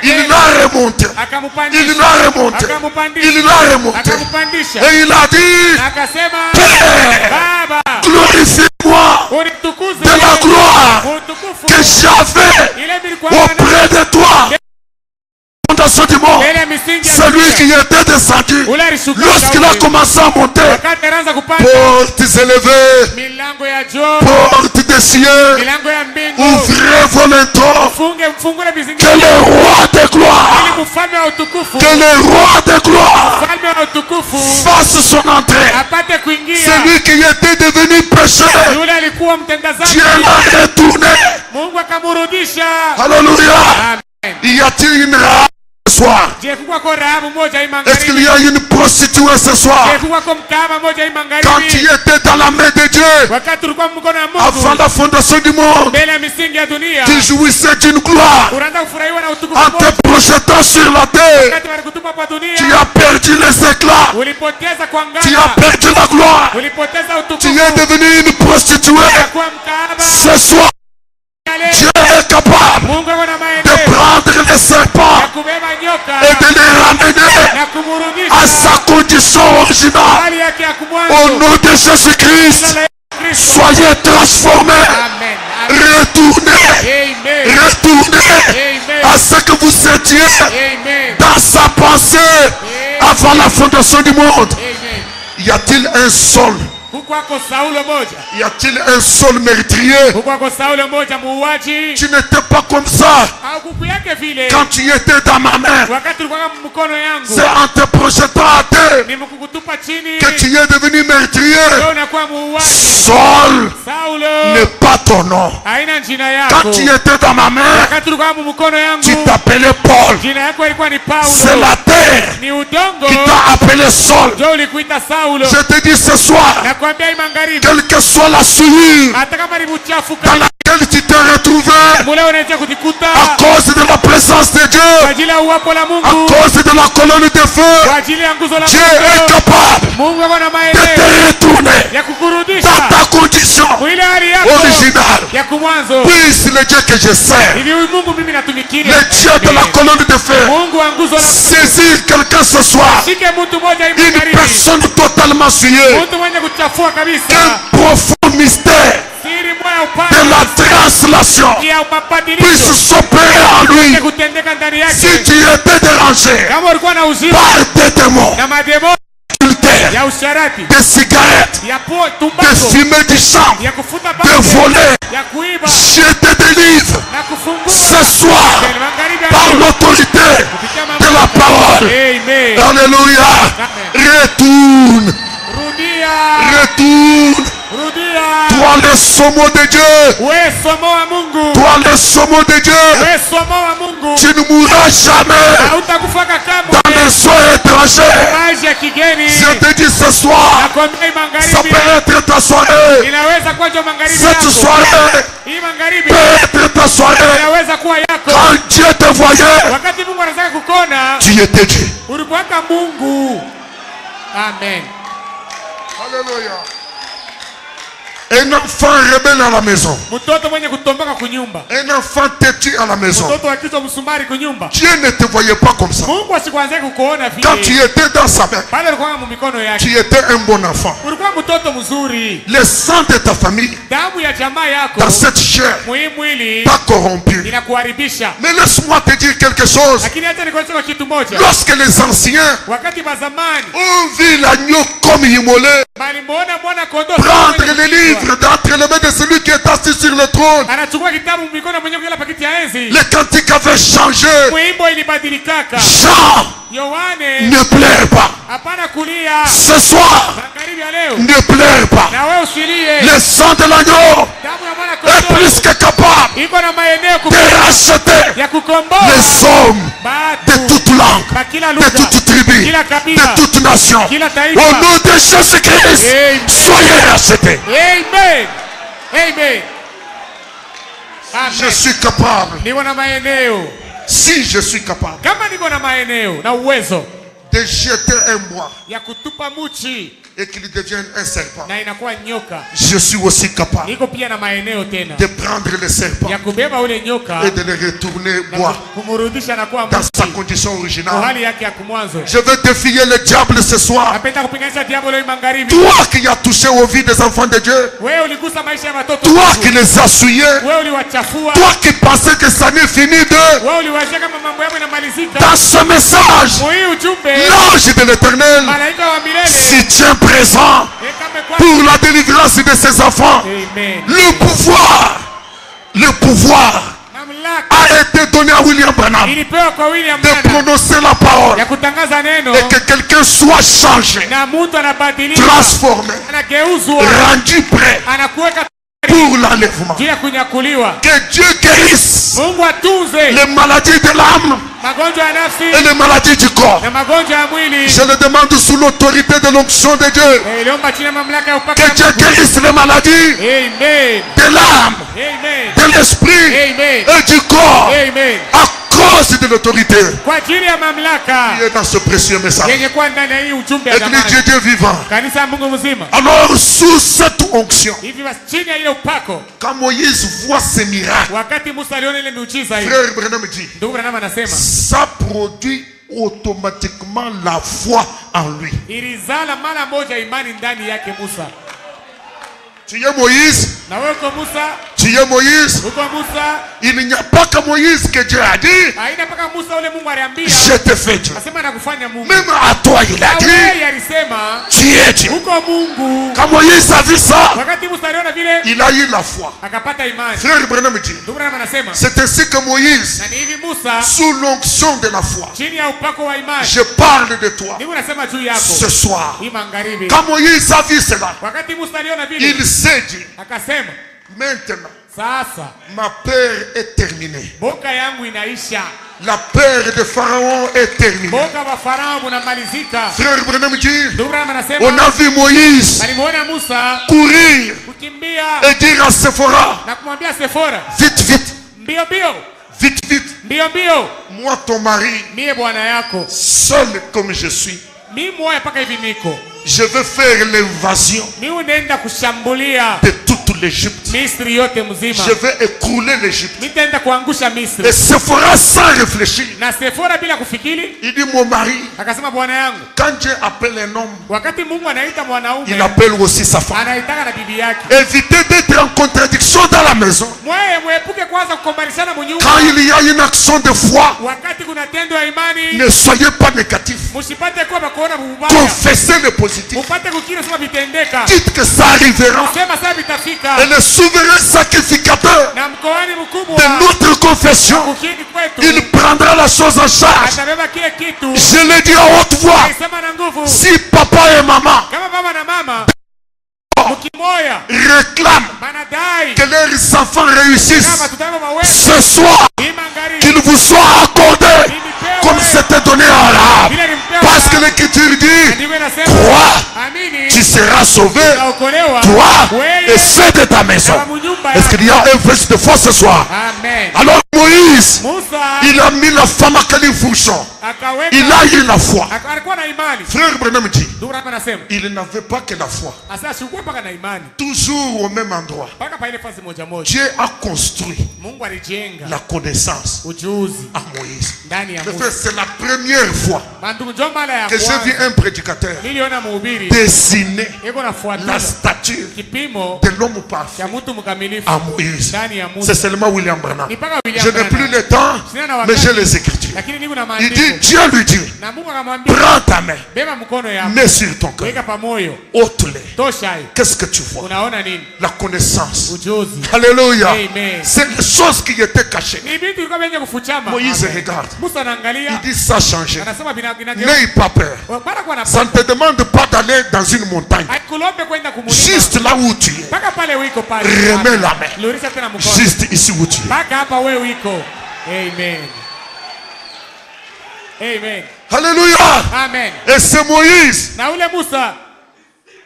Il l'a remonté. Il Akamupandisha. l'a remonté. Akamupandisha. Il l'a remonté. Akamupandisha. Et il a dit, Na akasema, Père, Baba, glorifie-moi unitukuze de la gloire utukufu que j'avais ile nilikuwa nayo auprès de toi. Fondation du monde, mbele ya misingi ya celui dunia. qui était descendu, Ule alishuka lorsqu'il a Daudi. commencé à monter, Wakati anaanza kupanda portes élevées, milango ya juu, portes des cieux, milango ya mbingu, ouvrez vos linteaux, mfungule misingi que le roi de gloire, ili mfalme wa utukufu, que le roi de gloire mfalme wa utukufu fasse son entrée. apate kuingia. Celui qui était devenu pécheur, Yule alikuwa mtenda dhambi, Dieu l'a retourné. Mungu akamrudisha. Alléluia. Amen. Y a-t-il une rare ce soir? Je, kuwa kwa Rahabu moja hii Est-ce qu'il magharibi. y a une prostituée ce soir? Je, kuwa kwa mkama moja hii Quand tu magharibi. étais dans la main de Dieu, Wakati tulikuwa mkono wa avant Mungu la fondation du monde, mbele ya misingi ya dunia, tu jouissais d'une gloire. unaanza kufurahiwa na utukufu En te moja. projetant sur la terre, Wakati walikutupa kwa tu dunia, as perdu les éclats. ulipoteza kwa Tu as ngana, perdu la gloire. ulipoteza Tu utukufu, es devenu une prostituée. kwa mkaba. Ce soir, Dieu est capable Mungu ako na de maeneo prendre les serpents ya kubeba nyoka et de les ramener na à kumrudisha sa condition originale. hali yake ya Au kumwanzo. nom de Jésus-Christ, Kristo. soyez transformés, Amen. Amen. retournez, Amen. retournez Amen. à ce que vous étiez Amen. dans sa pensée avant la fondation du monde. Amen. Y a-t-il un sol? Kukwako Saulo moja. Y a-t-il un sol meurtrier? Kukwako Saulo moja muuaji. Tu n'étais pas comme ça Au kuku yake vile. quand tu étais dans ma main. Wakati ulikuwa mkono yangu. C'est en te projetant à terre Ni mkukutupa chini. que tu es devenu meurtrier. Leo unakuwa muuaji. Saul Saulo. n'est pas ton nom. Haina jina Quand yako. tu étais dans ma main, Wakati ulikuwa mkono yangu. tu t'appelais Paul. Jina yako ilikuwa ni C'est Paulo. la terre Ni udongo. qui t'a appelé Saul. Ndio ulikuita Saulo. Je te dis ce soir, Nakwambia hii magharibi. quelle que soit la souillure Hata kama ni mchafu dans kama laquelle tu t'es retrouvé mule unaweza kujikuta à cause de la présence de kwa Dieu, ajili ya uwapo la à Mungu, cause de la colonne de kwa feu, ajili ya nguzo la Dieu est Mungu. capable Mungu ako na de maeneo te retourner ya dans kukurudisha ta condition ile hali yako originale. ya kumwanzo. Puisse le Dieu que je sers, Hivi huyu Mungu mimi natumikia, le Dieu de la colonne de feu, Mungu wa nguzo la saisir quelqu'un ce soir, shike mtu mmoja hivi une magharibi, personne totalement souillée, mtu mwenye kuchafua kabisa, qu'un profond mystère siri moya de upande la translation ya mabadiliko puisse s'opérer en lui. kutendeka ndani Si yake. tu étais dérangé Kama ulikuwa na uzima par des démons, na mademo adultères, ya usharati, des cigarettes, ya de tumbako, fumer du sang, ya kufuta de bangi, voler, ya kuiba je te délivre na kufungua ce soir magharibi par yako. l'autorité de la parole. Amen. Alléluia. Retourne, Rudia. retourne. Rudia. Toi le sommeau de Dieu, We somo wa Mungu. toi le sommeau de Dieu, We somo wa Mungu. tu ne mourras jamais Hautakufaka dans kamwe. les soins étrangers. Maji ya kigeni. Je te dis ce soir, Nakwambia hii ça magharibi peut être ta soirée. inaweza kuwa ndio magharibi Cette yako. soirée Hii magharibi peut être ta soirée. inaweza kuwa yako. Quand Dieu te voyait, Wakati Mungu anataka kukona, tu étais Dieu. ulikuwaka Mungu. Amen. Alléluia. Un enfant rebelle à la maison. Mtoto mwenye kutomboka kunyumba. Un enfant têtu à la maison. Mtoto wa kichwa msumari kunyumba. Dieu ne te voyait pas comme ça. Mungu asikuanze kukuona Quand tu vile. étais dans sa main, Pale ulikuwa mu mikono tu yake. étais un bon enfant. Ulikuwa mtoto mzuri. Le sang de ta famille, Damu ya jamaa yako dans cette chair, mwili t'a corrompu. inakuharibisha. Mais laisse-moi te dire quelque chose. Lakini hata nikueleze kwa kitu moja. Lorsque les anciens Wakati wa zamani ont vu l'agneau comme immolé, balimuona mwana kondoo prendre le livre d'entre les mains de celui qui est assis sur le trône, anachukua kitabu mikono mwenye kila pakiti ya enzi. le cantique avait changé. Mwimbo ilibadilikaka. Jean, Yohane ne pleure pas. hapana kulia. Ce soir, Magharibi ya leo ne pleure pas. na wewe usilie. Le sang de l'agneau Damu ya mwana est kondoo plus que capable iko na maeneo de racheter ya kukomboa les hommes de batu toute langue, ba kila de lugha, toute tribu, kila kabila, de toute nation. kila Au taifa. nom de Jésus-Christ, Amen. soyez rachetés. Amen. Amen. Amen. Je suis capable, Niko na maeneo. si je suis capable, Kama niko na maeneo na uwezo de jeter un bois ya kutupa muchi et qu'il devienne un serpent, na inakuwa nyoka. je suis aussi capable Niko pia na maeneo tena de prendre le serpent ya kubeba ule nyoka et de le retourner na bois kumurudisha na kuwa dans sa mti condition kwa originale. hali yake ya kumwanzo. Je veux défier le diable ce soir. Napenda kupinganisha diabo leo magharibi. Toi qui as touché aux vies des enfants de Dieu, Wewe uligusa maisha ya watoto. toi qui les as souillés, Wewe uliwachafua. toi qui pensais que ça n'est fini d'eux, Wewe uliwazia kama mambo yao yanamalizika. dans ce message, Hii ujumbe l'ange de l'Éternel malaika wa milele s'y tient présent pour la délivrance de ses enfants. Amen. Le pouvoir Mamlaka a été donné à William Branham ilipewa kwa William de Branham prononcer la parole ya kutangaza neno et que quelqu'un soit changé, na mtu anabadilika, transformé, anageuzwa, rendu prêt anakuweka pour l'enlèvement. juu ya kunyakuliwa. Que Dieu guérisse Mungu atunze les maladies de l'âme magonjwa ya nafsi et les maladies du corps. na magonjwa ya mwili. Je le demande sous l'autorité de l'onction de Dieu. Iliomba chini ya mamlaka ya upako Que wa Dieu Mungu. guérisse les maladies Amen. de l'âme, Amen. de l'esprit Amen. et du corps Amen. à cause de l'autorité Kwa ajili ya mamlaka qui est dans ce précieux message. yenye kuwa ndani ya hii ujumbe ya Église de zamani. Dieu vivant. Kanisa ya Mungu mzima. Alors sous cette onction, Hivi basi chini ya ile upako, quand Moïse voit ces miracles, wakati Musa aliona ile miujiza hii, frère Branham dit, ndugu Branham anasema ça produit automatiquement la foi en lui. ilizala mara moja imani ndani yake Musa. Tu es Moïse, Na wewe uko Musa, tu es Moïse. uko Musa. Il n'y a pas que Moïse que Dieu a dit, Haina mpaka Musa ule Mungu aliambia, je te fais Dieu. asema nakufanya Mungu. Même à toi, il a Na dit, wewe alisema tu es Dieu. uko Mungu. Quand Moïse a vu ça, Wakati Musa aliona vile, il a eu la foi. akapata imani. Frère Branham dit, Ndugu Branham anasema c'est ainsi que Moïse, na ni hivi Musa sous l'onction de la foi, chini ya upako wa imani. je parle de toi Ndugu nasema juu yako ce soir. hii magharibi. Quand Moïse a vu cela, Wakati Musa aliona vile, il s'est dit, akasema maintenant, sasa ma peur est terminée. boka yangu inaisha. La peur de Pharaon est terminée. Boka wa Farao unamalizika. Frère Branham dit, Ndugu Branham anasema on a vu Moïse alimuona Musa courir kukimbia et dire à Sephora, na kumwambia Sefora, vite, vite, mbio mbio vite, vite, mbio mbio, moi ton mari, mie bwana yako, seul comme je suis, mi moya mpaka hivi niko, je veux faire l'invasion mi unaenda kushambulia de toute l'Égypte. Misri yote mzima, Je vais écrouler l'Égypte. nitaenda kuangusha Misri. Et Sephora, sans réfléchir, Na Sefora bila kufikiri il dit, mon mari, akasema, bwana yangu. quand Dieu appelle un homme, Wakati Mungu anaita mwanaume, il appelle aussi sa femme. anaitaka na bibi yake. Évitez d'être en contradiction dans la maison. Mwaye mwepuke kwanza kukombalishana munyumba. Quand il y a une action de foi, Wakati kuna tendo ya imani, ne soyez pas négatif. musipate kuwa bakuona bubaya. Confessez le positif. Mupate kukiri sema vitendeka. Dites que ça arrivera. Sema sasa vitafika. Et le souverain sacrificateur Na mkoani mkubwa de notre confession, kukiri kwetu, il prendra la chose en charge. atabeba kile kitu. Je le dis à haute voix. Aisema na nguvu. Si papa et maman Kama baba na mama mkimoya réclament banadai que leurs enfants réussissent kama tutaba mawe ce soir, imangari qu'il vous soit accordé comme c'était donné à Abraham. Parce que l'Écriture dit, ndivyo nasema. crois, Amini tu seras sauvé, utaokolewa. toi Wewe et ceux de ta maison. kama mnyumba Est-ce qu'il y a un verset de foi ce soir? Amen. Alors Moïse, Musa il a mis la femme à Califourchon. akaweka Il a eu la foi. alikuwa na imani. Frère Branham dit, Ndugu hapa nasema il n'avait pas que la foi. asa sikuwa paka na imani Toujours au même endroit. paka pa ile fasi moja moja. Dieu a construit Mungu alijenga la connaissance ujuzi à Moïse. ndani ya Mais Musa. frère, c'est la première fois Bandugu njoo mara ya que j'ai vu kwanza un prédicateur niliona mhubiri dessiner iko la nafuatana stature kipimo de l'homme cha parfait mtu mkamilifu à Moïse. ndani ya C'est Musa. seulement William Branham. Ni paka William Je n'ai plus Branham. le temps, mais j'ai les Écritures. Lakini niko na Il maandiko. dit, Dieu lui dit, Na Mungu akamwambia prends ta main, beba mkono yako. mets sur ton cœur, Weka pamoyo. ôte-les. Tosha hiyo. Qu'est-ce que tu vois? Unaona nini? La connaissance. Ujuzi. Alléluia. Amen. C'est les choses qui étaient cachées. Ni vitu vilikuwa vyenye kufuchama. Moïse Amen. regarde. Musa anaangalia. Il dit, ça a changé. Anasema binageuka. N'aie pas peur. Bado kwa Ça ne te demande pas d'aller dans une montagne. Hakulombe kwenda kumulima. Juste là où tu es. Paka pale wiko pale. Remets la main. Lurisha tena mkono. Juste ici où tu es. Paka hapa wewe wiko. Amen. Amen. Alléluia. Amen. Et c'est Moïse Na ule Musa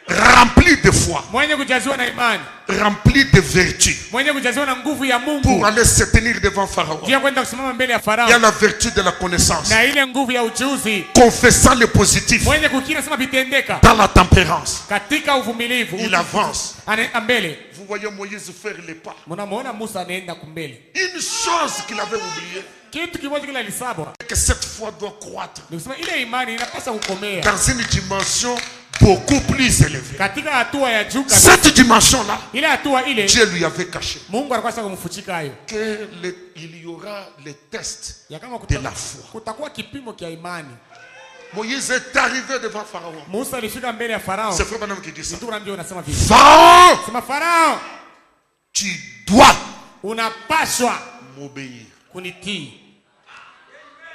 rempli de foi, mwenye kujaziwa na imani, rempli de vertu, mwenye kujaziwa na nguvu ya pour Mungu, aller se tenir devant Pharaon. ndio kwenda kusimama mbele ya Il y a Farao, la vertu de la connaissance, na ile nguvu ya ujuzi, confessant le positif mwenye kukiri sema vitendeka dans la tempérance. katika uvumilivu, Il avance. anaenda mbele. Vous voyez Moïse faire les pas. Mnamuona Musa anaenda kumbele, Une chose qu'il avait oubliée, kitu kimoja kile alisabwa, que cette foi doit croître ni kusema ile imani inapaswa kukomea dans une dimension beaucoup plus élevée. katika hatua ya juu kabisa. Cette dimension-là, Ile hatua ile Dieu lui avait caché Mungu alikuwa sasa kumfuchika hayo, il y aura les tests ya kama de la foi. kutakuwa kipimo kia imani. Moïse est arrivé devant Pharaon. Musa alifika mbele ya Farao. C'est Frère Branham qui dit ça. Ndio ndio unasema vipi? Pharaon, Sema Farao, tu dois unapaswa m'obéir. kunitii.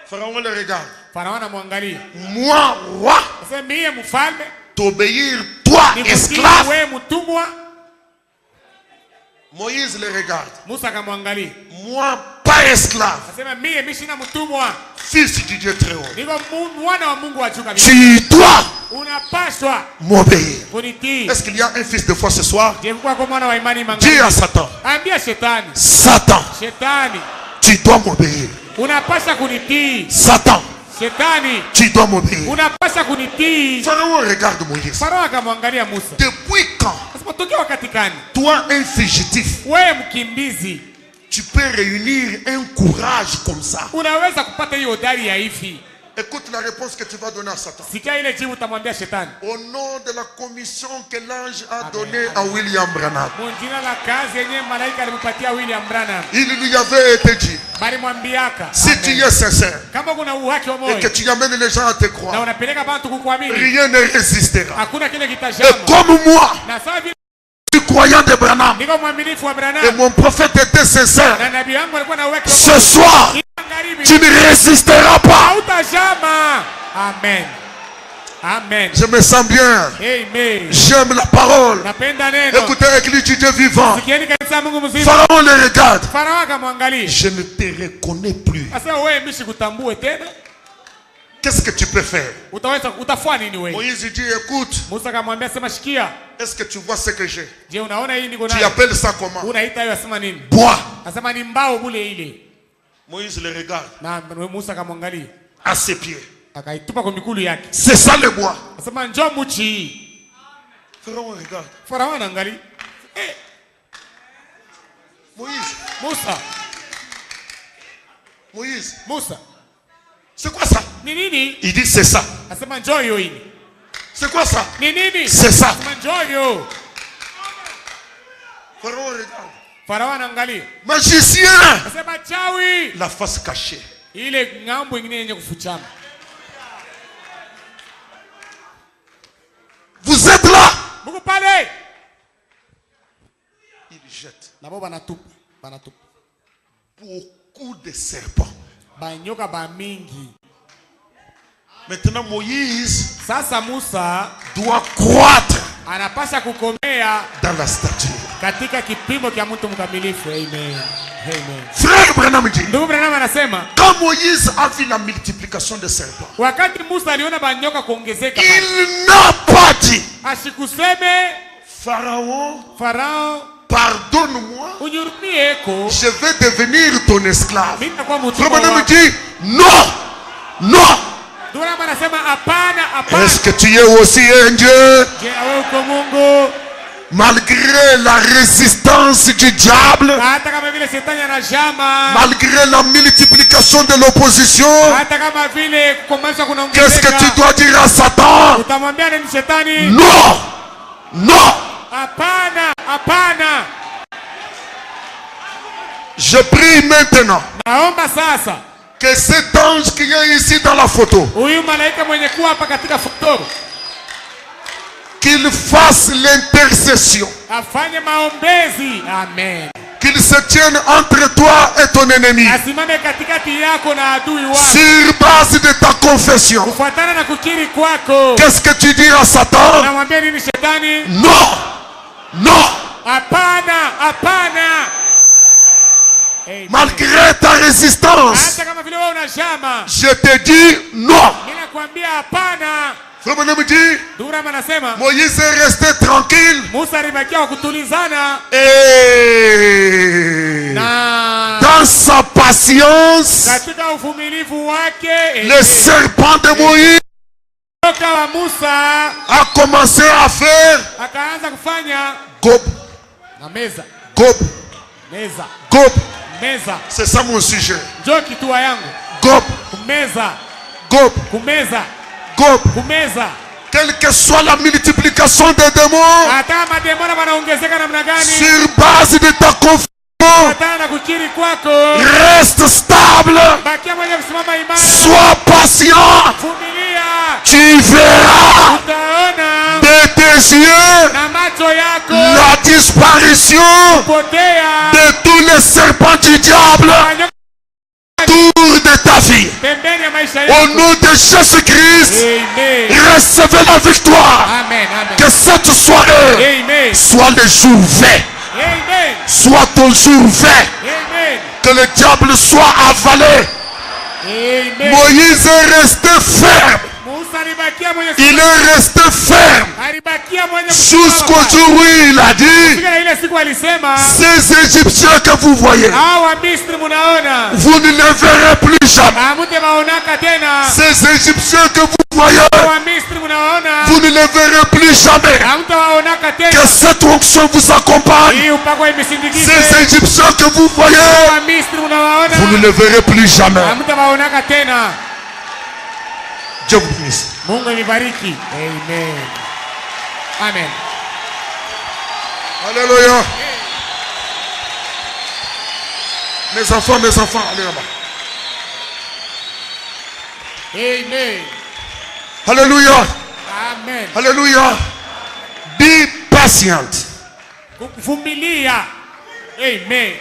Pharaon le regarde. Farao anamwangalia. Moi, roi, Sasa mimi mfalme, t'obéir, toi, nikutii esclave. wewe mtumwa. Moïse le regarde. Musa akamwangalia. Moi, pas esclave, Sema mimi sina mtumwa. fils du Dieu très haut. Niko mwana wa Mungu wa juu kabisa. Tu dois Unapaswa m'obéir. kunitii. Est-ce qu'il y a un fils de foi ce soir? Je kwa kwa mwana wa imani Dis mangapi? à Satan, Ambia shetani. Satan, Shetani, tu dois m'obéir. unapaswa kunitii. Satan, Shetani, tu dois m'obéir. unapaswa kunitii. Pharaon regarde Moïse. Farao akamwangalia Musa. Depuis quand, Sasa tokea wakati gani toi, un fugitif, wewe mkimbizi tu peux réunir un courage comme ça? unaweza kupata hiyo hodari ya hivi? Écoute la réponse que tu vas donner à Satan. Sikia ile jibu utamwambia shetani. Au nom de la commission que l'ange a donnée à William Branham, Munjina la kazi yenyewe malaika alimpatia William Branham. il lui avait été dit, Bali mwambiaka. si tu es sincère Kama kuna uhaki wa et moyo que tu amènes les gens à te na croire, unapeleka bantu kukuamini, rien ne résistera. hakuna kile Et kitajama. comme moi, Na sawa vile je suis croyant de Branham, niko mwaminifu wa et Branham mon prophète était sincère, na nabii wangu alikuwa na uhaki wa ce soir, magharibi. tu ne résisteras pas. Hautajama. Amen. Amen. Je me sens bien. Amen. J'aime la parole. Napenda neno. Écoutez l'église du Dieu vivant. Sikieni kanisa Mungu mzima. Pharaon le regarde. Farao akamwangalia. Je ne te reconnais plus. Sasa wewe mimi sikutambue tena. Qu'est-ce que tu peux faire? Utafua nini wewe? Moïse dit, écoute, Musa akamwambia sema shikia. est-ce que tu vois ce que j'ai? Je, unaona hii niko Tu nayo? appelles ça comment? Unaita hiyo asema nini? Bois. Asema ni mbao bule ile. Moïse le regarde Na Musa akamwangalia. à ses pieds. Akaitupa kwa mikulu yake. C'est ça le bois. Asema njoo muchi hii. Pharaon regarde. Farao anaangalia. Moïse, Musa. c'est quoi ça? Ni nini? Il dit c'est ça. Asema njoo hiyo hii. C'est quoi ça? Ni nini? C'est ça. Asema njoo hiyo. Pharaon regarde. Farao anaangalia. Magicien. Asema chawi. La face cachée. Ile ngambo ingine yenye kufuchama. Vous êtes là. Mungu pale. Il jette Na baba banatupa. beaucoup de serpents. Banyoka ba mingi. Maintenant Moïse Sasa Musa doit croître anapasha kukomea dans la stature. katika kipimo cha mtu mkamilifu. Amen. Amen. Frère Branham dit, Ndugu Branham anasema quand Moïse a vu la multiplication des serpents, wakati Musa aliona banyoka kuongezeka, il n'a pas dit, asikuseme Pharaon, Farao, pardonne-moi, unyurumie eko, je vais devenir ton esclave. mimi nakuwa Frère mtumwa Branham wako. dit, non, non. Ndugu Branham anasema hapana. Est-ce que tu es aussi un Dieu? Je, wewe uko Mungu Malgré la résistance du diable, hata kama vile shetani anajama, malgré la multiplication de l'opposition, hata kama vile kukomesha qu'est-ce que tu kunaongezeka, dois dire à Satan? utamwambia nini shetani? Non, non. Hapana. Je prie maintenant Naomba sasa que cet ange qui est ici dans la photo, huyu malaika mwenye kuwa hapa katika foto qu'il fasse l'intercession, afanye maombezi. Amen. qu'il se tienne entre toi et ton ennemi, Asimame katikati yako na adui wako sur base de ta confession. kufuatana na kukiri kwako. Qu'est-ce que tu dis à Satan? Namwambia nini shetani? Non, non. Hapana. Amen. Malgré ta résistance, Hata kama vile wewe unajama, je te dis non. mimi nakwambia hapana. Frère Branham dit, Durama anasema Moïse est resté tranquille Musa alibakia wa kutulizana et na dans sa patience, katika uvumilivu wake le serpent de Moïse toka wa Musa a commencé à faire akaanza kufanya gob, na meza gob, meza gob. meza. C'est ça mon sujet. Njoo kitua yangu. Gob, Kumeza gob, kumeza gob. kumeza. Quelle que soit la multiplication des démons, Hata mademona wanaongezeka namna gani, sur base de ta confiance, hata na kukiri kwako, reste stable, bakia mwenye kusimama imara, sois patient, vumilia, tu verras utaona de tes yeux na macho yako la disparition potea de tous les serpents du diable autour de ta vie. pembeni ya maisha Au yako. nom de Jésus-Christ, Amen. recevez la victoire. Amen. Amen. Que cette soirée Amen. soit le jour fait, Amen. soit ton jour fait, Amen. que le diable soit avalé. Amen. Moïse est resté ferme. Musa alibakia mwenye Il est resté ferme alibakia mwenye jusqu'au jour où il a dit, Fika ile siku alisema, ces Égyptiens que vous voyez, hawa Misri munaona vous ne les verrez plus jamais. hamute maonaka tena. Ces Égyptiens que vous voyez, Hawa Misri munaona vous ne les verrez plus jamais. hamtawaonaka Que tena. cette onction vous accompagne. Hii upako imesindikize. Ces Égyptiens que vous voyez, Hawa Misri munawaona vous ne les verrez plus jamais. hamtawaonaka tena. Dieu vous bénisse. Mungu anibariki. Amen. Amen. Alléluia. Mes enfants, allez là-bas. Amen. Alléluia. Amen. Alléluia. Be patient. Kuvumilia. Amen.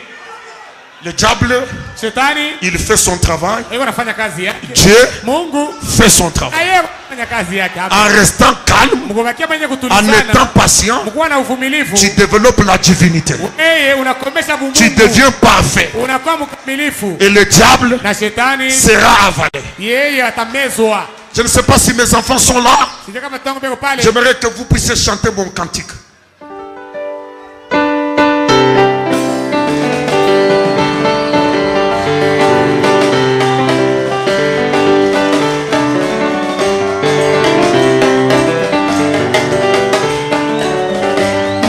Le diable, Shetani il fait son travail. yeye anafanya kazi yake. Dieu Mungu fait son travail. yeye anafanya kazi yake. En restant calme, Mkubakia mwenye en kutulizana. étant patient, Mkuwa na uvumilivu. tu développes la divinité. Yeye unakomesha Tu bumungu. deviens parfait. Unakuwa mkamilifu. Et le diable Na shetani sera avalé. yeye atamezwa. Je ne sais pas si mes enfants sont là. Sije kama tangu beko pale. J'aimerais que vous puissiez chanter mon cantique.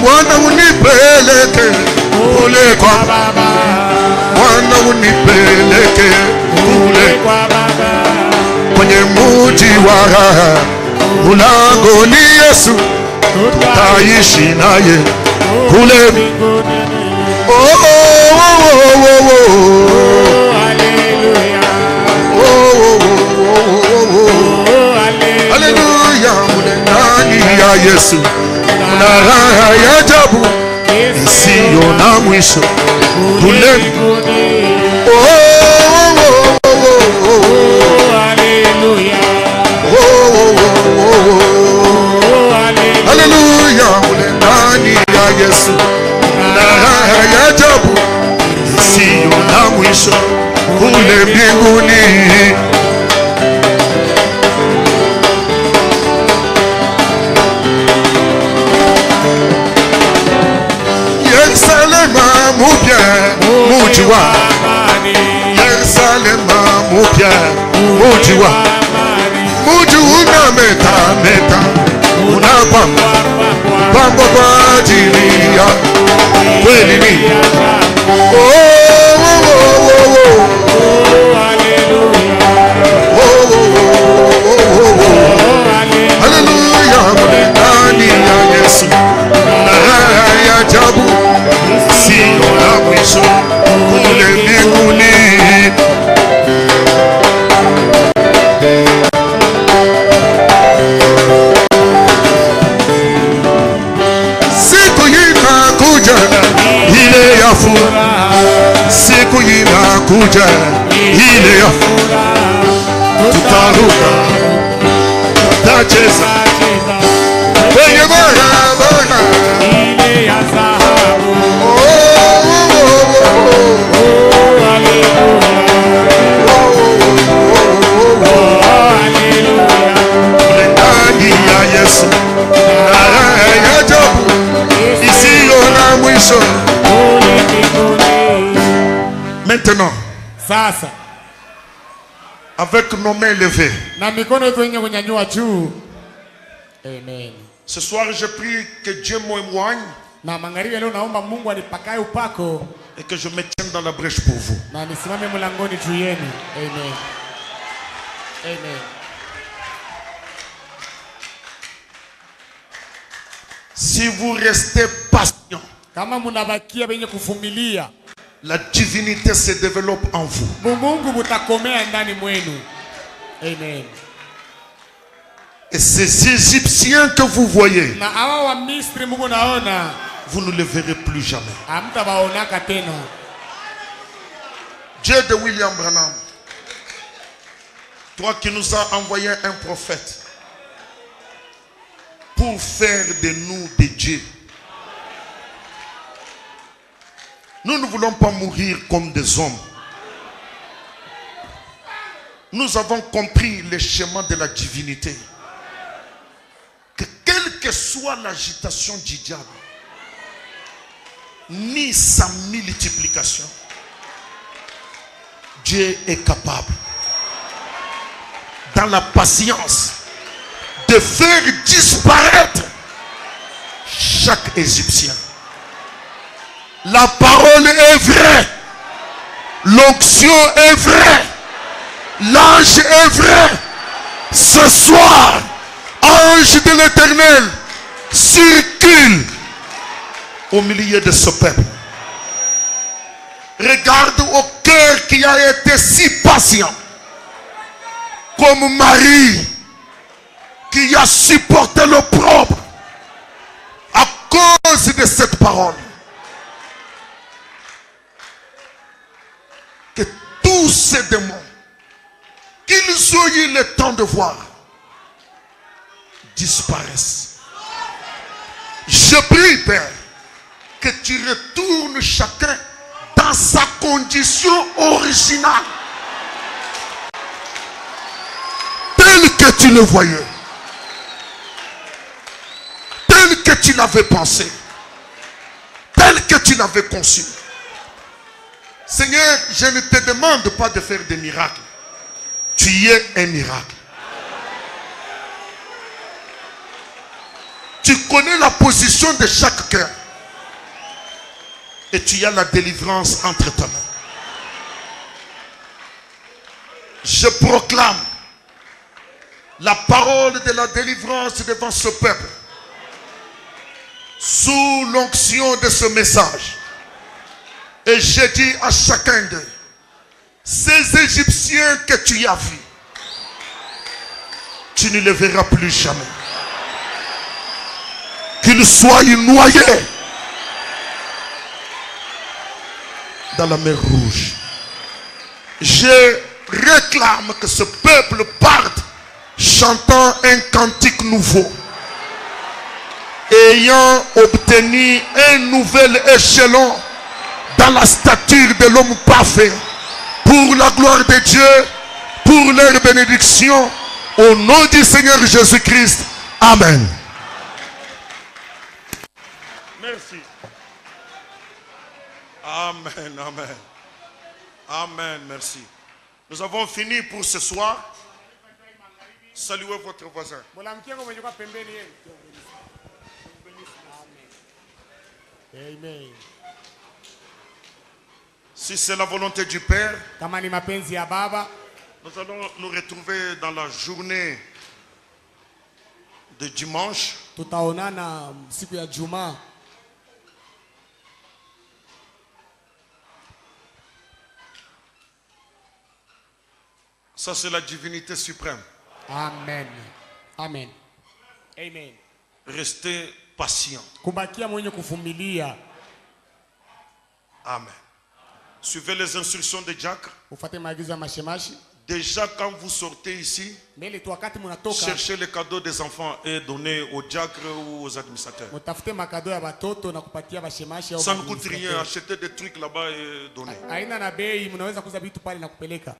Mwana unipeleke kule kwa Baba. Mwana unipeleke kule Kwa baba. kwenye muji wa raha, mulangoni Yesu taishi naye kule. Mbinguni. Oh, oh, oh, oh, oh. Hallelujah. Oh, oh, oh, oh, oh. Hallelujah. Haleluya, mule ndani ya Yesu mna raha ya ajabu isiyo na mwisho kule. Oh, oh, oh, oh, oh, oh. Hallelujah. Oh, oh, oh, oh, oh. Haleluya, mule ndani ya Yesu mna raha ya ajabu isiyo na mwisho kule mbinguni. Yerusalema mupya, muji wa Yerusalema mupya, muji wa muji unametameta, unapamba pamba kwa ajili ya kweli ni. Oh, oh, oh, oh, oh. Oh, oh, oh, oh, oh. Haleluya, mule ndani ya Yesu na raha ya ajabu isiyo na mwisho kule mbinguni. Siku inakuja ile ya furaha, siku inakuja ile ya furaha, tutaruka, tutacheza kwenye barabara. Ile ya dhahabu. Oh, oh, oh, oh, oh. Hallelujah. Hallelujah. Ndani kule mbinguni. Maintenant, Sasa avec nos mains levées, na mikono yetu yenye kunyanyua juu. Amen. ce soir je prie que Dieu m'éloigne Na magharibi leo naomba Mungu anipakae upako et que je me tienne dans la brèche pour vous. na nisimame mlangoni juu yenu. Amen. Amen. Si vous restez patient, Kama munabakia benye kuvumilia, la divinité se développe en vous. Mungu butakomea ndani mwenu. Amen. Et ces Égyptiens que vous voyez, Na hawa wa Misri Mungu naona vous ne les verrez plus jamais. hamtabaonaka tena. Dieu de William Branham, toi qui nous as envoyé un prophète pour faire de nous des dieux. Nous ne voulons pas mourir comme des hommes. Nous avons compris les schémas de la divinité. Que quelle que soit l'agitation du diable, ni sa multiplication, Dieu est capable, dans la patience, de faire disparaître chaque Égyptien. La parole est vraie, l'onction est vraie, l'ange est vrai. Ce soir, ange de l'Éternel circule au milieu de ce peuple. Regarde au cœur qui a été si patient, comme Marie qui a supporté l'opprobre à cause de cette parole. Que tous ces démons qu'ils ont eu le temps de voir disparaissent. Je prie, Père, que tu retournes chacun dans sa condition originale, telle que tu le voyais, telle que tu l'avais pensé, telle que tu l'avais conçu. Seigneur, je ne te demande pas de faire des miracles. Tu es un miracle. Tu connais la position de chaque cœur. Et tu as la délivrance entre tes mains. Je proclame la parole de la délivrance devant ce peuple. Sous l'onction de ce message. Et je dis à chacun d'eux, ces Égyptiens que tu as vus, tu ne les verras plus jamais. Qu'ils soient noyés dans la mer Rouge. Je réclame que ce peuple parte chantant un cantique nouveau, ayant obtenu un nouvel échelon dans la stature de l'homme parfait, pour la gloire de Dieu, pour leur bénédiction, au nom du Seigneur Jésus-Christ. Amen. Merci. Amen, amen. Amen, merci. Nous avons fini pour ce soir. Saluez votre voisin. Amen. Si c'est la volonté du Père, Kama ni mapenzi ya Baba, nous allons nous retrouver dans la journée de dimanche. tutaonana siku ya Juma. Ça, c'est la divinité suprême. Amen. Amen. Amen. Restez patient. Kubakia mwenye kuvumilia. Amen. Suivez les instructions de Jacques. Ufate maagizo ya mashemashi. Déjà, quand vous sortez ici, Mbele tu wakati munatoka, cherchez les cadeaux des enfants et donnez aux diacres ou aux administrateurs. mutafute makado ya batoto na kupatia bashemashi au Ça ne coûte administrateur. rien. Achetez des trucs là-bas et donnez. Haina na bei, mnaweza kuuza vitu pale na kupeleka.